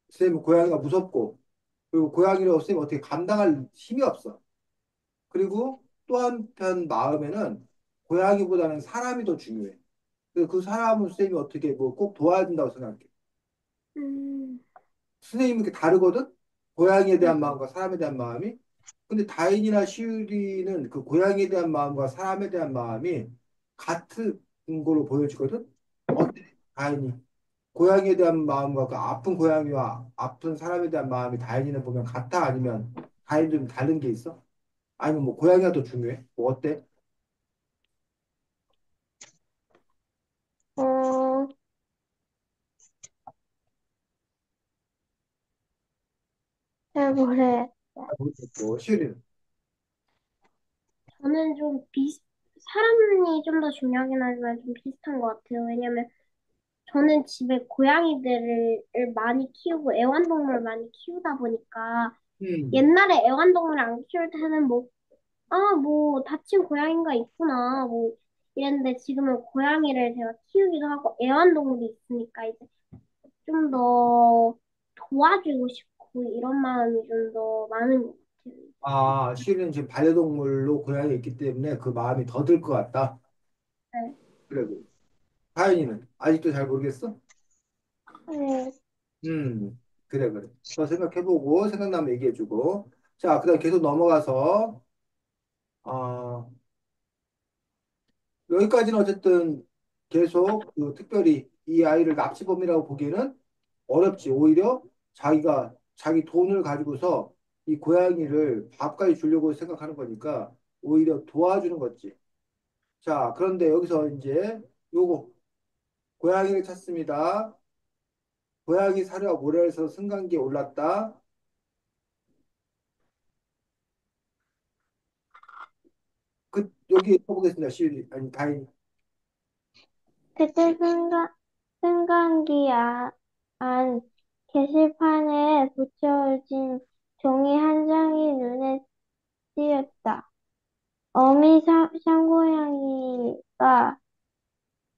A: 쌤은 고양이가 무섭고, 그리고 고양이를 쌤이 어떻게 감당할 힘이 없어. 그리고 또 한편 마음에는 고양이보다는 사람이 더 중요해. 그래서 그 사람은 쌤이 어떻게 뭐 꼭 도와야 된다고 생각해.
B: 음,
A: 선생님은 이렇게 다르거든? 고양이에
B: 네.
A: 대한 마음과 사람에 대한 마음이. 근데 다인이나 시우리는 그 고양이에 대한 마음과 사람에 대한 마음이 같은 걸로 보여지거든? 어때? 다인이. 고양이에 대한 마음과 그 아픈 고양이와 아픈 사람에 대한 마음이 다인이는 보면 같아? 아니면 다인이 좀 다른 게 있어? 아니면 뭐 고양이가 더 중요해? 뭐 어때?
B: 어, 잘 모르겠어요.
A: 뭐 시우리는?
B: 저는 사람이 좀 더 중요하긴 하지만 좀 비슷한 것 같아요. 왜냐면 저는 집에 고양이들을 많이 키우고 애완동물을 많이 키우다 보니까
A: 음.
B: 옛날에 애완동물 안 키울 때는 뭐 다친 고양이가 있구나, 뭐 이랬는데 지금은 고양이를 제가 키우기도 하고 애완동물이 있으니까 이제 좀 더 도와주고 싶고 이런 마음이 좀 더 많은 것 같아요.
A: 아, 시우리는 지금 반려동물로 고양이 있기 때문에 그 마음이 더 들 것 같다.
B: 네.
A: 그래, 그래. 다현이는 아직도 잘 모르겠어?
B: 네.
A: 그래, 그래. 더 생각해보고, 생각나면 얘기해주고. 자, 그 다음 계속 넘어가서, 어, 여기까지는 어쨌든 계속 그 특별히 이 아이를 납치범이라고 보기에는 어렵지. 오히려 자기 돈을 가지고서 이 고양이를 밥까지 주려고 생각하는 거니까 오히려 도와주는 거지. 자, 그런데 여기서 이제 요거, 고양이를 찾습니다. 고양이 사료와 모래에서 승강기에 올랐다. 여기 해보겠습니다. 아니, 다인.
B: 그때 승강기 안 게시판에 붙여진 종이 한 장이 눈에 띄었다. 샹고양이가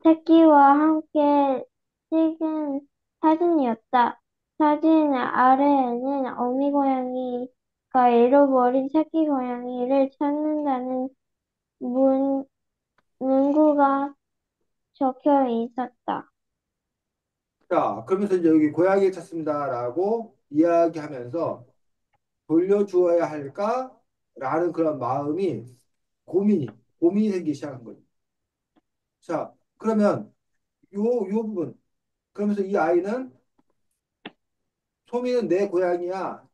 B: 새끼와 함께 찍은 사진이었다. 사진 아래에는 어미 고양이가 잃어버린 새끼 고양이를 찾는다는 문, 문구가 적혀 있었다.
A: 자, 그러면서 이제 여기 고양이를 찾습니다라고 이야기하면서 돌려주어야 할까? 라는 그런 고민이 생기기 시작한 거예요. 자, 그러면 요 부분. 그러면서 이 아이는 소미는 내 고양이야.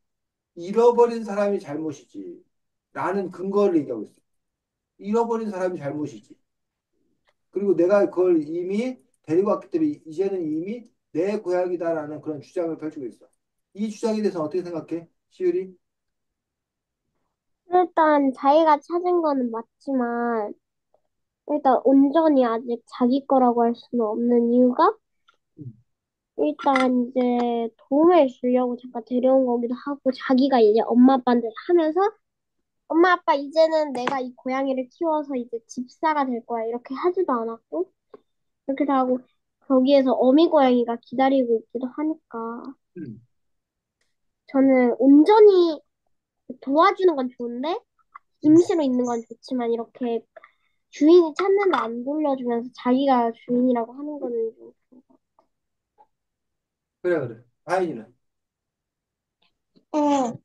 A: 잃어버린 사람이 잘못이지. 라는 근거를 얘기하고 있어. 잃어버린 사람이 잘못이지. 그리고 내가 그걸 이미 데리고 왔기 때문에 이제는 이미 내 고향이다라는 그런 주장을 펼치고 있어. 이 주장에 대해서 어떻게 생각해? 시율이?
B: 일단 자기가 찾은 거는 맞지만 일단 온전히 아직 자기 거라고 할 수는 없는 이유가
A: 음.
B: 일단 이제 도움을 주려고 잠깐 데려온 거기도 하고 자기가 이제 엄마 아빠한테 하면서 엄마 아빠 이제는 내가 이 고양이를 키워서 이제 집사가 될 거야 이렇게 하지도 않았고 이렇게도 하고 거기에서 어미 고양이가 기다리고 있기도 하니까
A: 음.
B: 저는 온전히 도와주는 건 좋은데 임시로 있는 건 좋지만 이렇게 주인이 찾는데 안 돌려주면서 자기가 주인이라고 하는 거는 좀 그런 것
A: 그래, 그래. 다행이는.
B: 같아요.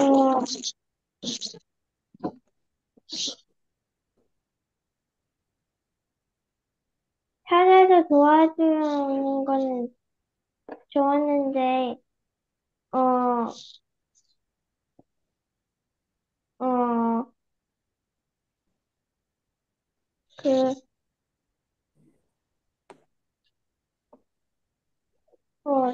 B: 어, 차에서 도와주는 거는 좋았는데, 어, 어, 그, 어,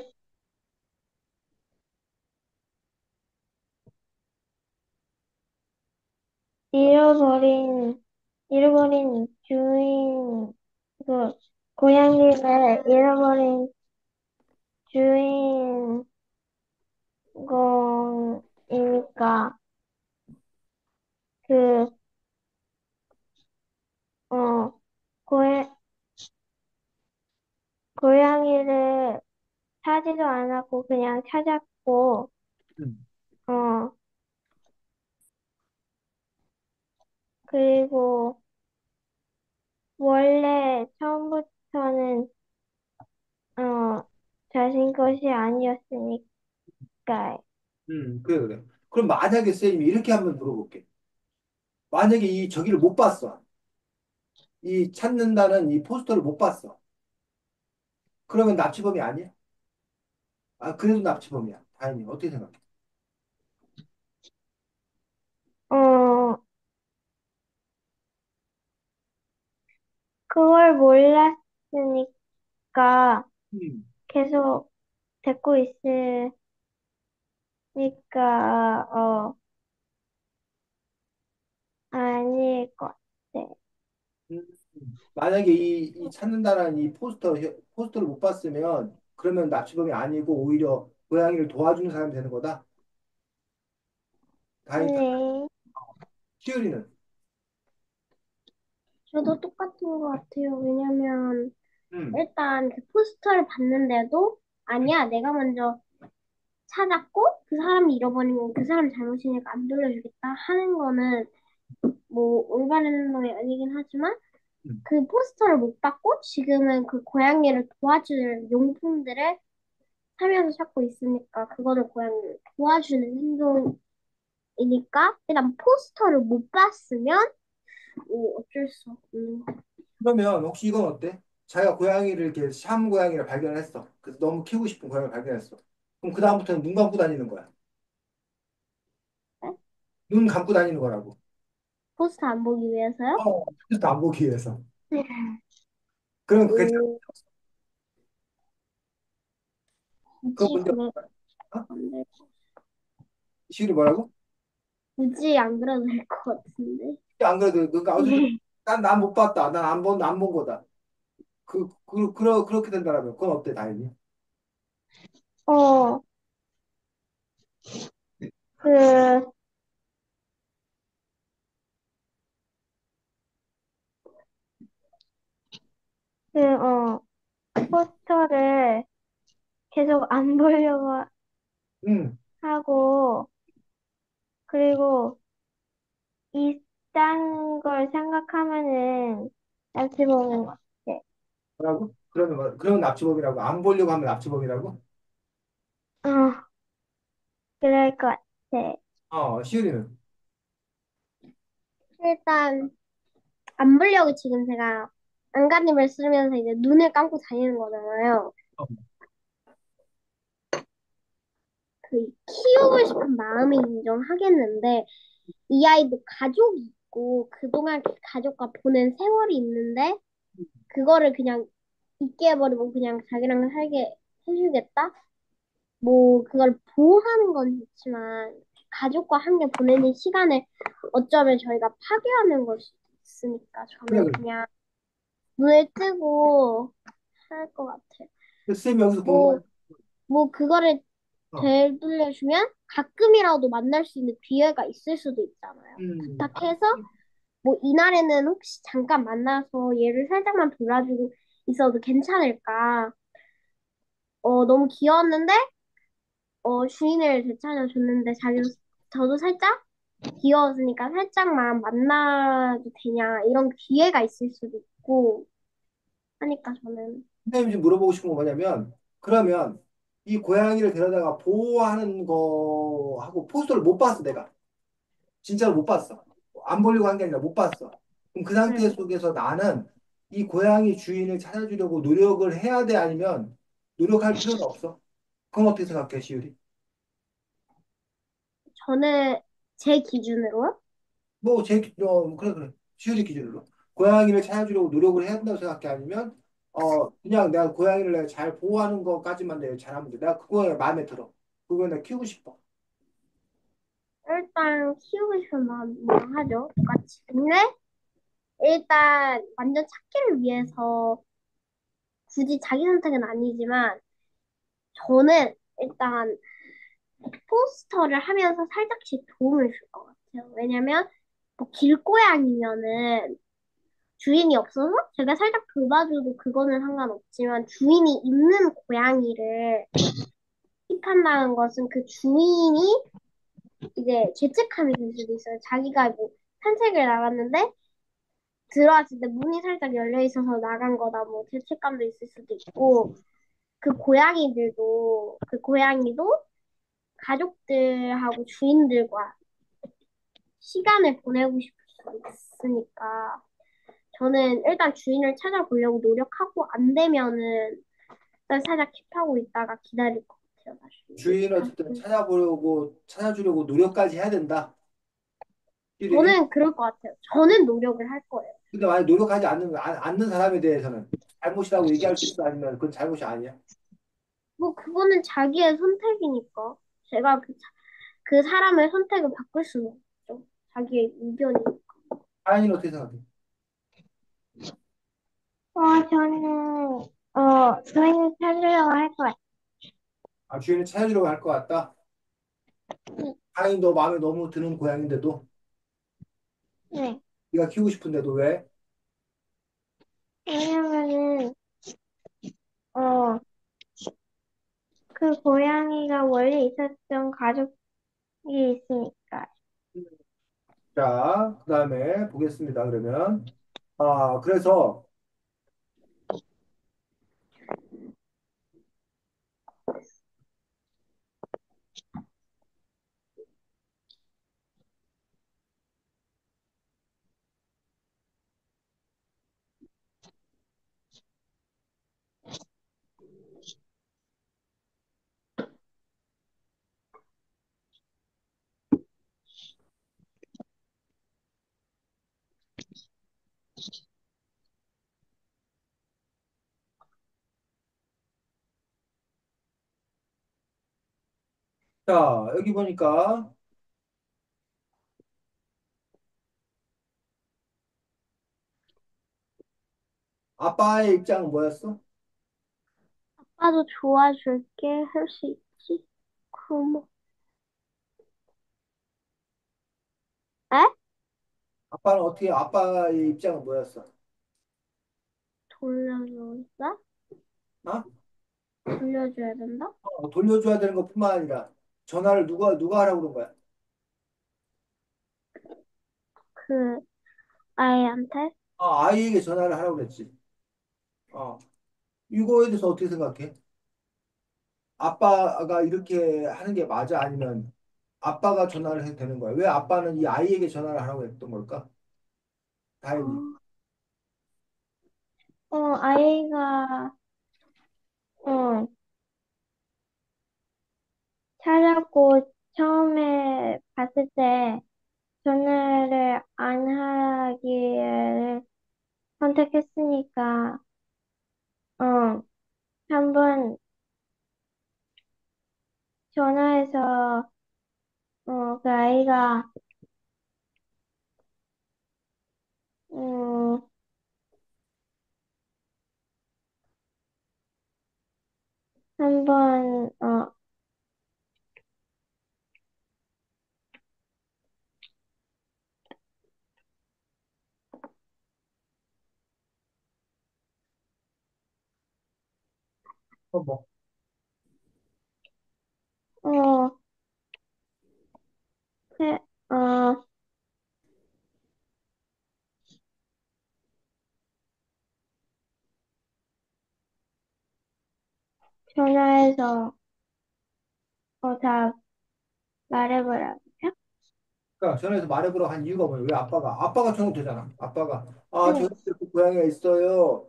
B: 잃어버린, 잃어버린 주인, 그, 고양이를 잃어버린 주인공이니까, 그, 어, 고양, 고양이를 사지도 않았고, 그냥 찾았고,
A: 음.
B: 어, 그리고, 원래 처음부터는, 어, 자신 것이 아니었으니까,
A: 그래, 그래. 그럼 만약에 쌤이 이렇게 한번 물어볼게. 만약에 이 저기를 못 봤어. 이 찾는다는 이 포스터를 못 봤어. 그러면 납치범이 아니야? 아, 그래도 납치범이야. 다행히. 어떻게 생각해?
B: 어, 그걸 몰랐으니까
A: 음.
B: 계속 듣고 있으니까, 어, 아닐 것 같아.
A: 음. 만약에 이 찾는다는 이 포스터를 못 봤으면 그러면 납치범이 아니고 오히려 고양이를 도와주는 사람이 되는 거다. 다행히
B: 네,
A: 시우리는.
B: 저도 똑같은 것 같아요. 왜냐면,
A: 음.
B: 일단 그 포스터를 봤는데도, 아니야, 내가 먼저 찾았고, 그 사람이 잃어버린 건 그 사람 잘못이니까 안 돌려주겠다 하는 거는, 뭐, 올바른 행동이 아니긴 하지만,
A: 음.
B: 그 포스터를 못 받고, 지금은 그 고양이를 도와줄 용품들을 살면서 찾고 있으니까, 그거를 고양이를 도와주는 행동이니까, 일단 포스터를 못 봤으면, 뭐, 어쩔 수 없는 거.
A: 그러면 혹시 이건 어때? 자기가 고양이를 이렇게 샴 고양이를 발견했어. 그래서 너무 키우고 싶은 고양이를 발견했어. 그럼 그다음부터는 눈 감고 다니는 거야.
B: 같아.
A: 눈 감고 다니는 거라고.
B: 포스터 안 보기 위해서요?
A: 그래서 안 보기 위해서. 그럼 그게
B: 오,
A: 그
B: 굳이
A: 문제
B: 그래,
A: 없는 거야. 어?
B: 안 될,
A: 시우리 뭐라고?
B: 굳이 안 그래도 될 것 같은데.
A: 안 그래도 그러니까 어쩔 수 난난 못 봤다. 난 안 본 거다. 그렇게 된다라면 그건 어때, 다행히?
B: 어, 그, 포스터를 계속 안 보려고
A: 응.
B: 하고, 그리고 이딴 걸 생각하면은 납치 보는 것 같아.
A: 뭐라고? 그러면 납치범이라고. 안 보려고 하면 납치범이라고?
B: 어, 그럴 것 같아.
A: 시우리는.
B: 일단, 안 보려고 지금 제가 안간힘을 쓰면서 이제 눈을 감고 다니는 거잖아요.
A: 어.
B: 그, 키우고 싶은 마음이 인정하겠는데, 이 아이도 가족이 있고, 그동안 그 가족과 보낸 세월이 있는데, 그거를 그냥 있게 해버리고 그냥 자기랑 살게 해주겠다? 뭐, 그걸 보호하는 건 좋지만, 가족과 함께 보내는 시간을 어쩌면 저희가 파괴하는 걸 수도 있으니까,
A: 그래,
B: 저는
A: 그래.
B: 그냥 눈을 뜨고 할 것 같아요.
A: 쌤이 여기서
B: 뭐,
A: 궁금한.
B: 뭐, 그거를
A: 어.
B: 되돌려주면 가끔이라도 만날 수 있는 기회가 있을 수도 있잖아요.
A: 음.
B: 부탁해서, 뭐, 이날에는 혹시 잠깐 만나서 얘를 살짝만 돌아주고 있어도 괜찮을까? 너무 귀여웠는데, 주인을 되찾아줬는데, 저도 살짝 귀여웠으니까 살짝만 만나도 되냐, 이런 기회가 있을 수도 있고, 하니까 저는,
A: 선생님이 지금 물어보고 싶은 건 뭐냐면, 그러면 이 고양이를 데려다가 보호하는 거하고 포스터를 못 봤어, 내가. 진짜로 못 봤어. 안 보려고 한 게 아니라 못 봤어. 그럼 그 상태
B: 네.
A: 속에서 나는 이 고양이 주인을 찾아주려고 노력을 해야 돼? 아니면 노력할 필요는 없어? 그건 어떻게 생각해, 시율이?
B: 저는 제 기준으로
A: 뭐, 그래, 그래. 시율이 기준으로. 고양이를 찾아주려고 노력을 해야 된다고 생각해? 아니면, 그냥 내가 고양이를 내가 잘 보호하는 것까지만 내가 잘하면 돼. 내가 그거에 마음에 들어. 그거 내가 키우고 싶어.
B: 일단 키우고 싶은 마음이랑 하죠. 똑같이. 근데 일단 완전 찾기를 위해서 굳이 자기 선택은 아니지만 저는 일단 포스터를 하면서 살짝씩 도움을 줄 것 같아요. 왜냐면 뭐 길고양이면은 주인이 없어서 제가 살짝 돌봐줘도 그거는 상관없지만 주인이 있는 고양이를 킵한다는 것은 그 주인이 이제 죄책감이 들 수도 있어요. 자기가 뭐 산책을 나갔는데 들어왔을 때 문이 살짝 열려 있어서 나간 거다 뭐 죄책감도 있을 수도 있고 그 고양이들도 그 고양이도 가족들하고 주인들과 시간을 보내고 싶을 수도 있으니까 저는 일단 주인을 찾아보려고 노력하고 안 되면은 일단 살짝 킵하고 있다가 기다릴 것 같아요. 다시
A: 주인을
B: 다시.
A: 어쨌든 찾아주려고 노력까지 해야 된다. 시율이.
B: 저는 그럴 것 같아요. 저는 노력을 할 거예요.
A: 근데 만약 노력하지 않는 사람에 대해서는 잘못이라고 얘기할 수 있어? 아니면 그건 잘못이 아니야?
B: 뭐 그거는 자기의 선택이니까 제가 그 사람의 선택을 바꿀 수는 없죠. 자기의 의견이.
A: 하연이는 어떻게 생각해?
B: 저는, 주인을 찾으려고 할 거예요.
A: 아, 주인을 찾아주려고 할 것 같다. 하연이 너 마음에 너무 드는 고양인데도
B: 네.
A: 네가 키우고 싶은데도 왜?
B: 왜냐면은, 어, 그 고양이가 원래 있었던 가족이 있으니까.
A: 자, 그다음에 보겠습니다. 그러면 그래서 자, 여기 보니까 아빠의 입장은 뭐였어?
B: 아빠도 도와줄게 할 수 있지? 그럼, 에?
A: 아빠의 입장은 뭐였어?
B: 돌려준다?
A: 어?
B: 돌려줘야 된다?
A: 돌려줘야 되는 것뿐만 아니라 전화를 누가 하라고 그런 거야?
B: 그, 아이한테?
A: 아이에게 전화를 하라고 그랬지. 어, 이거에 대해서 어떻게 생각해? 아빠가 이렇게 하는 게 맞아? 아니면 아빠가 전화를 해도 되는 거야? 왜 아빠는 이 아이에게 전화를 하라고 했던 걸까? 다행히.
B: 어, 아이가, 어, 찾았고, 처음에 봤을 때, 전화를 안 하기를 선택했으니까, 어, 한번 전화해서, 그 아이가, 음, 한번,
A: 뭐.
B: 어, 해, 전화해서, 다 말해보라고요?
A: 그러니까 전화해서 말해보라고 한 이유가 뭐냐? 왜 아빠가 전화 되잖아. 아빠가
B: 응.
A: 저기 그 고양이가 있어요.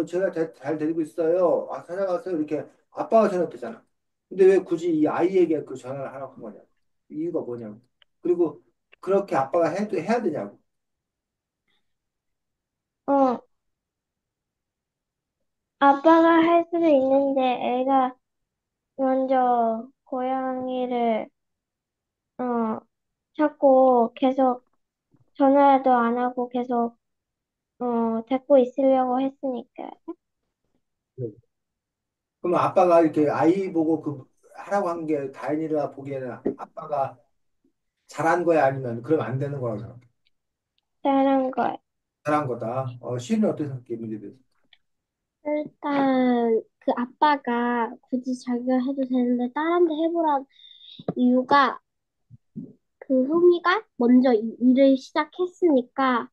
A: 제가 잘 데리고 있어요. 찾아가세요. 이렇게 아빠가 전화 되잖아. 근데 왜 굳이 이 아이에게 그 전화를 하라고 한 거냐? 이유가 뭐냐고. 그리고 그렇게 아빠가 해도 해야 되냐고.
B: 어, 아빠가 할 수도 있는데 애가 먼저 고양이를 찾고 계속 전화도 안 하고 계속 데리고 있으려고 했으니까.
A: 네. 그러면 아빠가 이렇게 아이 보고 그 하라고 한 게 다행이라 보기에는 아빠가 잘한 거야 아니면 그러면 안 되는 거라고 생각해.
B: 다른 걸.
A: 잘한 거다. 시인은 어떻게 생각해? 문제에 대해서.
B: 일단 그 아빠가 굳이 자기가 해도 되는데 딸한테 해보라는 이유가 그 소미가 먼저 이 일을 시작했으니까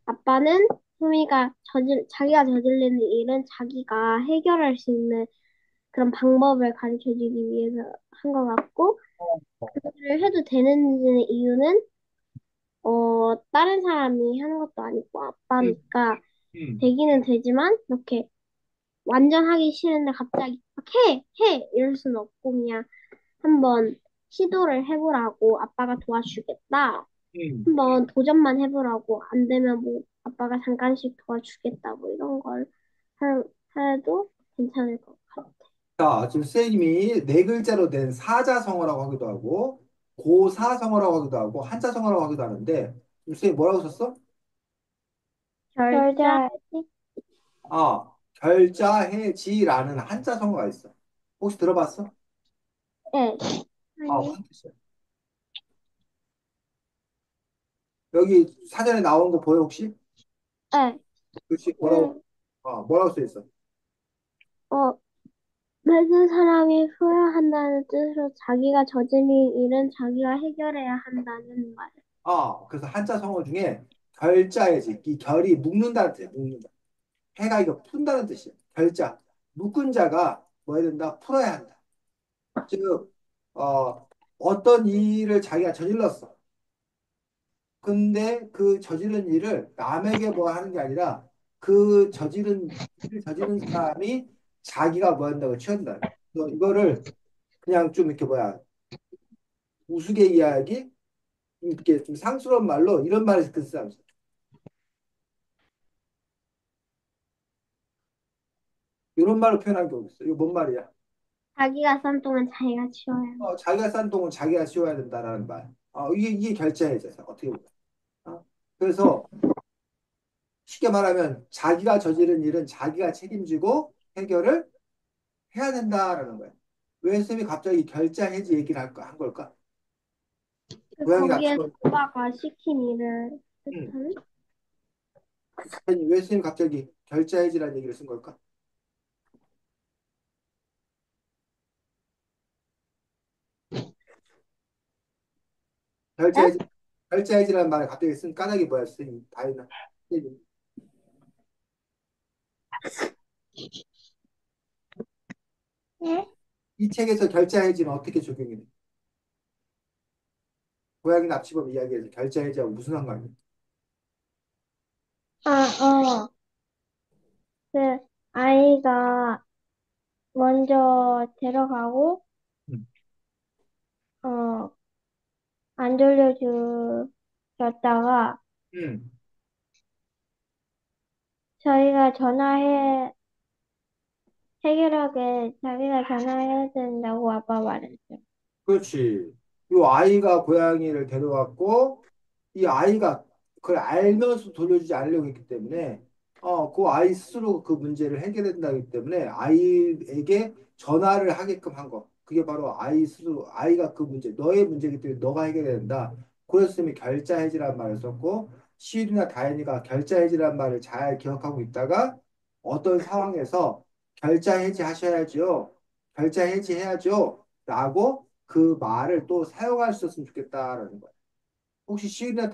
B: 아빠는 소미가 자기가 저지르는 일은 자기가 해결할 수 있는 그런 방법을 가르쳐 주기 위해서 한 것 같고
A: 어.
B: 그거를 해도 되는 이유는 다른 사람이 하는 것도 아니고
A: 음,
B: 아빠니까
A: 음,
B: 되기는 되지만 이렇게 완전 하기 싫은데 갑자기 막 해! 이럴 수는 없고 그냥 한번 시도를 해보라고 아빠가 도와주겠다.
A: 음.
B: 한번 도전만 해보라고 안 되면 뭐 아빠가 잠깐씩 도와주겠다 뭐 이런 걸 해도 괜찮을 것 같아.
A: 자, 지금 선생님이 네 글자로 된 사자성어라고 하기도 하고, 고사성어라고 하기도 하고, 한자성어라고 하기도 하는데, 지금 선생님 뭐라고 썼어?
B: 결자
A: 결자해지라는 한자성어가 있어. 혹시 들어봤어?
B: 네. 아니,
A: 무슨 뜻이야? 여기 사전에 나온 거 보여, 혹시?
B: 네.
A: 글씨
B: 음,
A: 뭐라고 써 있어?
B: 어, 모든 사람이 후회한다는 뜻으로 자기가 저지른 일은 자기가 해결해야 한다는 말.
A: 그래서 한자성어 중에 결자해지, 이 결이 묶는다는 뜻이야, 묶는다. 해가 이거 푼다는 뜻이야. 결자. 묶은 자가 뭐 해야 된다? 풀어야 한다. 즉, 어떤 일을 자기가 저질렀어. 근데 그 저지른 일을 남에게 뭐 하는 게 아니라 그 일을 저지른 사람이 자기가 뭐 한다고 취한다. 그래서 이거를 그냥 좀 이렇게 우스갯이야기? 이렇게 좀 상스러운 말로 이런 말을 그 사람. 이런 말로 표현한 경우 있어. 이거 뭔 말이야?
B: 자기가 싼 동안 자기가 치워야 한다.
A: 자기가 싼 돈은 자기가 씌워야 된다라는 말. 이게 결제해져서 어떻게 보면. 그래서 쉽게 말하면 자기가 저지른 일은 자기가 책임지고 해결을 해야 된다라는 거예요. 왜 선생님이 갑자기 결자 해지 얘기를 한 걸까? 고양이
B: 거기에
A: 납치범.
B: 아빠가 시킨 일을
A: 음.
B: 뜻하는?
A: 아니, 왜 선생님이 갑자기 결자 해지라는 얘기를 쓴 걸까? 결자
B: 에?
A: 해지, 결자 해지라는 말을 갑자기 쓴 까닭이 뭐야, 선생님? 다이나.
B: 예?
A: 이 책에서 결자 해지는 어떻게 적용이 돼? 고양이 납치범 이야기에서 결자 해지하고 무슨 상관이야?
B: 아, 그 아이가 먼저 데려가고
A: 음.
B: 어, 안 돌려주셨다가
A: 음.
B: 저희가 해결하게 자기가 전화해야 된다고 아빠 말했죠.
A: 그렇지. 이 아이가 고양이를 데려왔고, 이 아이가 그걸 알면서 돌려주지 않으려고 했기 때문에, 그 아이 스스로 그 문제를 해결된다기 때문에 아이에게 전화를 하게끔 한 거. 그게 바로 아이 스스로, 아이가 그 문제, 너의 문제이기 때문에 너가 해결해야 된다. 그래서 이 결자해지라는 말을 썼고, 시일이나 다현이가 결자해지라는 말을 잘 기억하고 있다가 어떤 상황에서 결자해지 하셔야죠. 결자해지 해야죠. 라고 그 말을 또 사용할 수 있었으면 좋겠다라는 거예요. 혹시 시인이나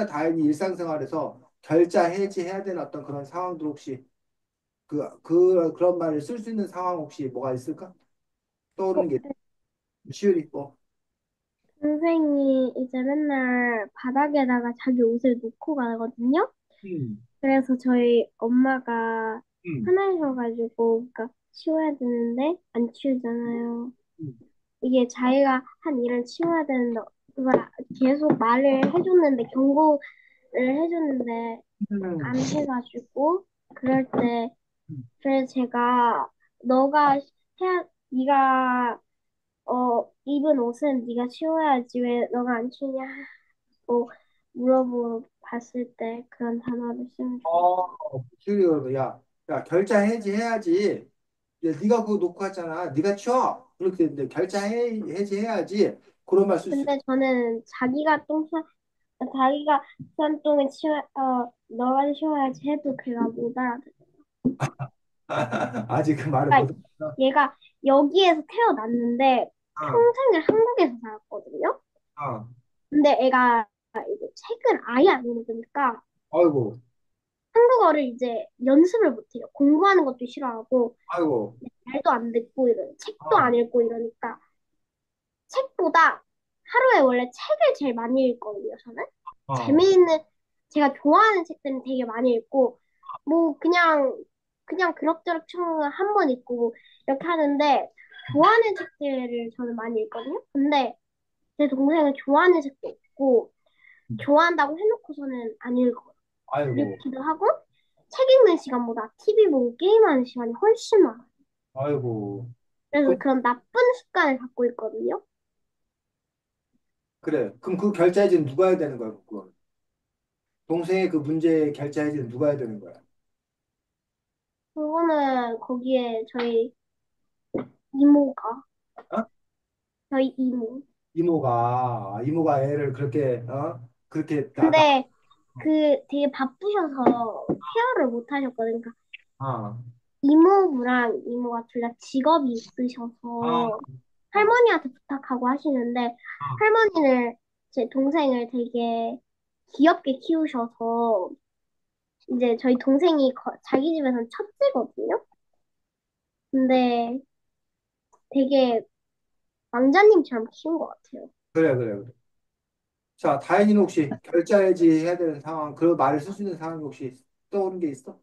A: 다인이 일상생활에서 결자 해지해야 되는 어떤 그런 상황들 혹시 그런 말을 쓸 수 있는 상황 혹시 뭐가 있을까? 떠오르는
B: 어,
A: 게 시율이 뭐.
B: 동생이 이제 맨날 바닥에다가 자기 옷을 놓고 가거든요.
A: 음,
B: 그래서 저희 엄마가
A: 음,
B: 화나셔가지고, 그러니까 치워야 되는데 안 치우잖아요.
A: 음.
B: 이게 자기가 한 일을 치워야 되는데, 그걸 계속 말을 해줬는데, 경고를 해줬는데,
A: 음.
B: 안 해가지고, 그럴 때,
A: 음.
B: 그래서 제가, 너가 네가, 입은 옷은 네가 치워야지, 왜 너가 안 치우냐, 고 물어봤을 때 그런 단어를 쓰면 좋을 것 같아요.
A: 시율이 그러고 야 결자해지 해야지. 야, 네가 그거 놓고 왔잖아. 네가 치워. 그렇게 했는데 결자해 해지 해야지. 그런 말 쓸 수 있어.
B: 근데 저는 자기가 싼 똥을 너가 치워야지 해도 걔가 못 알아듣어.
A: 아직 그 말을 못
B: 그러니까
A: 했어.
B: 얘가 여기에서 태어났는데
A: 어,
B: 평생을 한국에서 살았거든요.
A: 어.
B: 근데 애가 이제 책을 아예 안 읽으니까
A: 아이고,
B: 한국어를 이제 연습을 못해요. 공부하는 것도 싫어하고
A: 아이고.
B: 말도 안 듣고 책도 안
A: 어,
B: 읽고 이러니까 책보다 하루에 원래 책을 제일 많이 읽거든요, 저는.
A: 어.
B: 재미있는, 제가 좋아하는 책들은 되게 많이 읽고, 뭐, 그냥 그럭저럭 청한 번 읽고, 이렇게 하는데, 좋아하는 책들을 저는 많이 읽거든요. 근데 제 동생은 좋아하는 책도 없고, 좋아한다고 해놓고서는 안 읽어요.
A: 아이고,
B: 읽기도 하고, 책 읽는 시간보다 TV 보고 게임하는 시간이 훨씬 많아요.
A: 아이고.
B: 그래서
A: 그럼,
B: 그런 나쁜 습관을 갖고 있거든요.
A: 그래. 그럼 그 결자해지는 누가 해야 되는 거야, 그건? 동생의 그 문제 결자해지는 누가 해야 되는 거야?
B: 그거는 거기에 이모가,
A: 어?
B: 저희 이모.
A: 이모가 애를 그렇게, 그렇게,
B: 근데 되게 바쁘셔서 케어를 못 하셨거든요. 그러니까
A: 아,
B: 이모부랑 이모가 둘 다 직업이
A: 아,
B: 있으셔서
A: 아,
B: 할머니한테 부탁하고 하시는데
A: 아.
B: 할머니는 제 동생을 되게 귀엽게 키우셔서 이제 저희 동생이 자기 집에서는 첫째거든요. 근데 되게 왕자님처럼 키운 것 같아요.
A: 그래, 그래, 그래. 자, 다현이는 혹시 결자해지 해야 되는 상황, 그 말을 쓸 수 있는 상황이 혹시 떠오른 게 있어?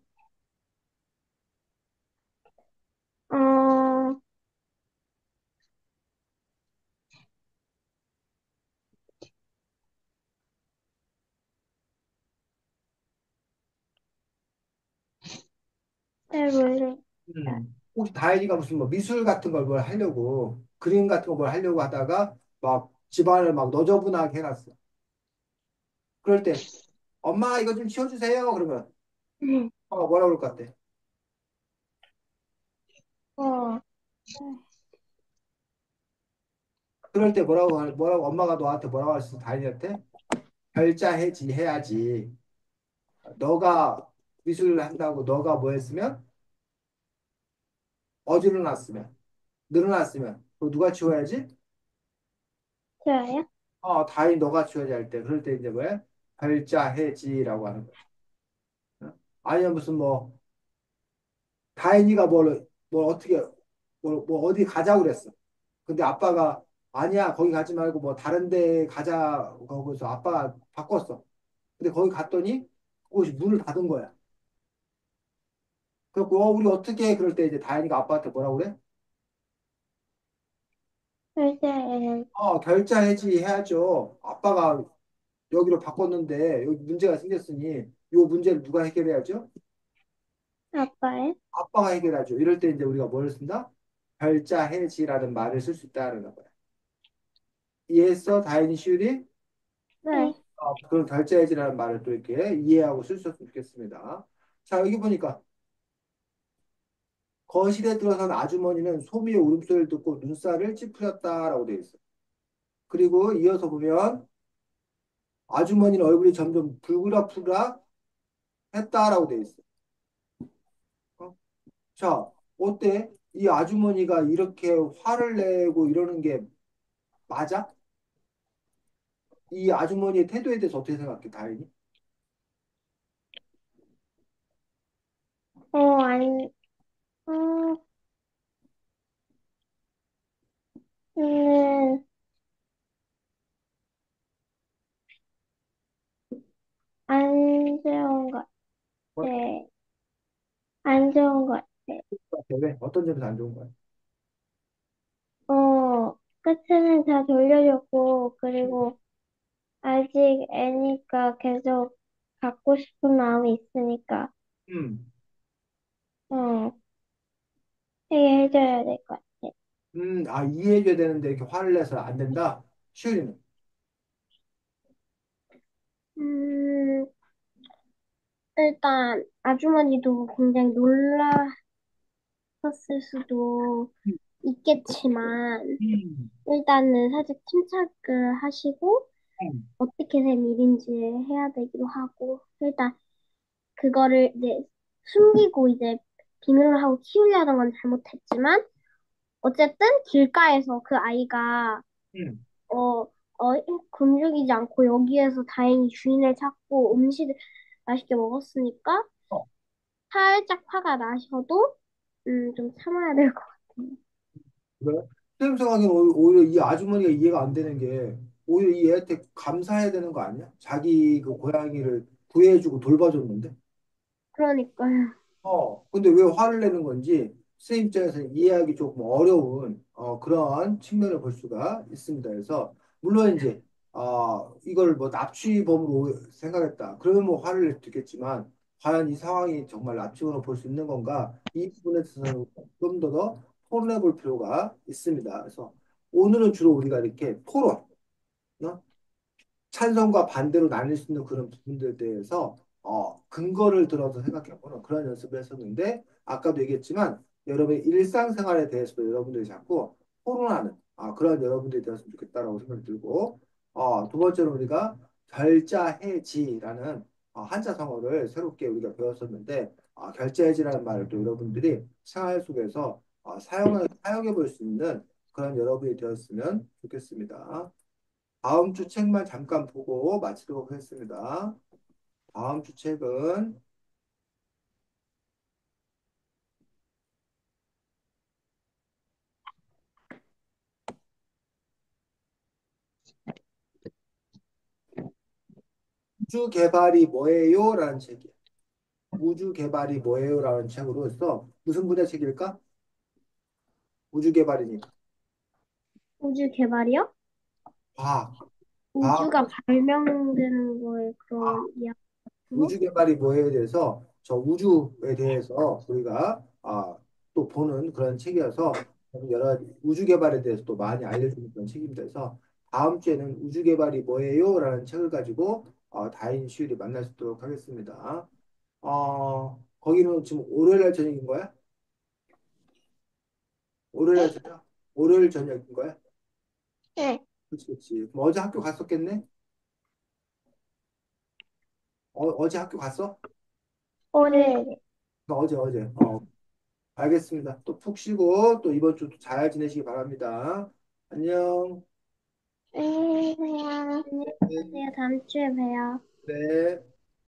B: 어, 네,
A: 혹시 다현이가 무슨 뭐 미술 같은 걸 뭘 하려고, 그림 같은 거 뭘 하려고 하다가 막 집안을 막 너저분하게 해놨어. 그럴 때, 엄마 이거 좀 치워주세요. 그러면,
B: 네.
A: 뭐라 그럴 것 같아?
B: 어,
A: 그럴 때 뭐라고 엄마가 너한테 뭐라고 할 수 있어, 다현이한테? 결자해지 해야지. 너가 미술을 한다고 너가 뭐 했으면? 어지러놨으면. 늘어났으면 그거 누가 치워야지?
B: 좋아요?
A: 다행히 너가 치워야 할 때. 그럴 때 이제 뭐야? 별자해지라고 하는 거야. 어? 아니면 무슨 뭐 다행이가 뭘 어떻게 뭐 어디 가자고 그랬어. 근데 아빠가 아니야 거기 가지 말고 뭐 다른 데 가자 거기서 아빠가 바꿨어. 근데 거기 갔더니 그곳이 문을 닫은 거야. 그래갖고 우리 어떻게 해? 그럴 때 이제 다행이가 아빠한테 뭐라고 그래?
B: 절대
A: 결자해지 해야죠. 아빠가 여기로 바꿨는데 여기 문제가 생겼으니 이 문제를 누가 해결해야죠?
B: 아빠의
A: 아빠가 해결하죠. 이럴 때 이제 우리가 뭘 쓴다? 결자해지라는 말을 쓸 수 있다는 거야. 이해했어? 다행히 쉬우리?
B: 네.
A: 그런 결자해지라는 말을 또 이렇게 이해하고 쓸 수 있으면 좋겠습니다. 자, 여기 보니까 거실에 들어선 아주머니는 소미의 울음소리를 듣고 눈살을 찌푸렸다라고 되어 있어. 그리고 이어서 보면 아주머니는 얼굴이 점점 불그락불그락 했다라고 되어 있어. 어? 자, 어때? 이 아주머니가 이렇게 화를 내고 이러는 게 맞아? 이 아주머니의 태도에 대해서 어떻게 생각해, 다행히?
B: 아니, 음, 음, 안 좋은 것
A: 뭐,
B: 같아. 안 좋은 것 같아.
A: 왜? 어떤 점에서 안 좋은 거야?
B: 끝에는 다 돌려줬고, 그리고 아직 애니까 계속 갖고 싶은 마음이 있으니까,
A: 음,
B: 어, 해줘야 될 것 같아.
A: 이해해줘야 되는데 이렇게 화를 내서 안 된다? 시우리는?
B: 음, 일단, 아주머니도 굉장히 놀랐을 수도 있겠지만,
A: 음,
B: 일단은 살짝 침착을 하시고,
A: 음,
B: 어떻게 된 일인지 해야 되기도 하고, 일단, 그거를 이제 숨기고 이제 비밀로 하고 키우려던 건 잘못했지만, 어쨌든 길가에서 그 아이가
A: 음.
B: 어, 굶주리지 않고 여기에서 다행히 주인을 찾고 음식을 맛있게 먹었으니까
A: 어,
B: 살짝 화가 나셔도 좀 참아야 될 것 같아요.
A: 그래? 쌤 생각에는 오히려 이 아주머니가 이해가 안 되는 게 오히려 이 애한테 감사해야 되는 거 아니야? 자기 그 고양이를 구해주고 돌봐줬는데?
B: 그러니까요.
A: 근데 왜 화를 내는 건지 선생님 입장에서는 이해하기 조금 어려운 그런 측면을 볼 수가 있습니다. 그래서 물론 이제 이걸 뭐 납치범으로 생각했다. 그러면 뭐 화를 낼 수 있겠지만 과연 이 상황이 정말 납치범으로 볼 수 있는 건가? 이 부분에 대해서는 좀 더 토론해 볼 필요가 있습니다. 그래서 오늘은 주로 우리가 이렇게 토론, 어? 찬성과 반대로 나뉠 수 있는 그런 부분들에 대해서 근거를 들어서 생각해보는 그런 연습을 했었는데 아까도 얘기했지만 여러분의 일상생활에 대해서도 여러분들이 자꾸 토론하는 그런 여러분들이 되었으면 좋겠다라고 생각이 들고 두 번째로 우리가 결자해지라는 한자성어를 새롭게 우리가 배웠었는데 결자해지라는 말을 또 여러분들이 생활 속에서 사용해 볼 수 있는 그런 여러분이 되었으면 좋겠습니다. 다음 주 책만 잠깐 보고 마치도록 하겠습니다. 다음 주 책은 우주 개발이 뭐예요? 라는 책이에요. 우주 개발이 뭐예요? 라는 책으로서 무슨 분야 책일까? 우주 개발이니까.
B: 우주 개발이요?
A: 과학. 과학.
B: 우주가 발명되는 거에 그런 이야기 같은 거?
A: 우주 개발이 뭐예요에 대해서 저 우주에 대해서 우리가 또 보는 그런 책이어서 여러 우주 개발에 대해서 또 많이 알려주는 그런 책입니다. 그래서 다음 주에는 우주 개발이 뭐예요? 라는 책을 가지고 다인 시율이 만날 수 있도록 하겠습니다. 거기는 지금 월요일 날 저녁인 거야? 월요일 날
B: 네?
A: 저녁? 월요일 저녁인 거야?
B: 네.
A: 그렇지, 그렇지. 그럼 어제 학교 갔었겠네? 어제 학교 갔어?
B: 네.
A: 어제. 알겠습니다. 또 푹 쉬고 또 이번 주도 잘 지내시기 바랍니다. 안녕.
B: 안녕히 계세요. 안녕히
A: 네.
B: 계세요. 다음 주에 봬요.
A: 네.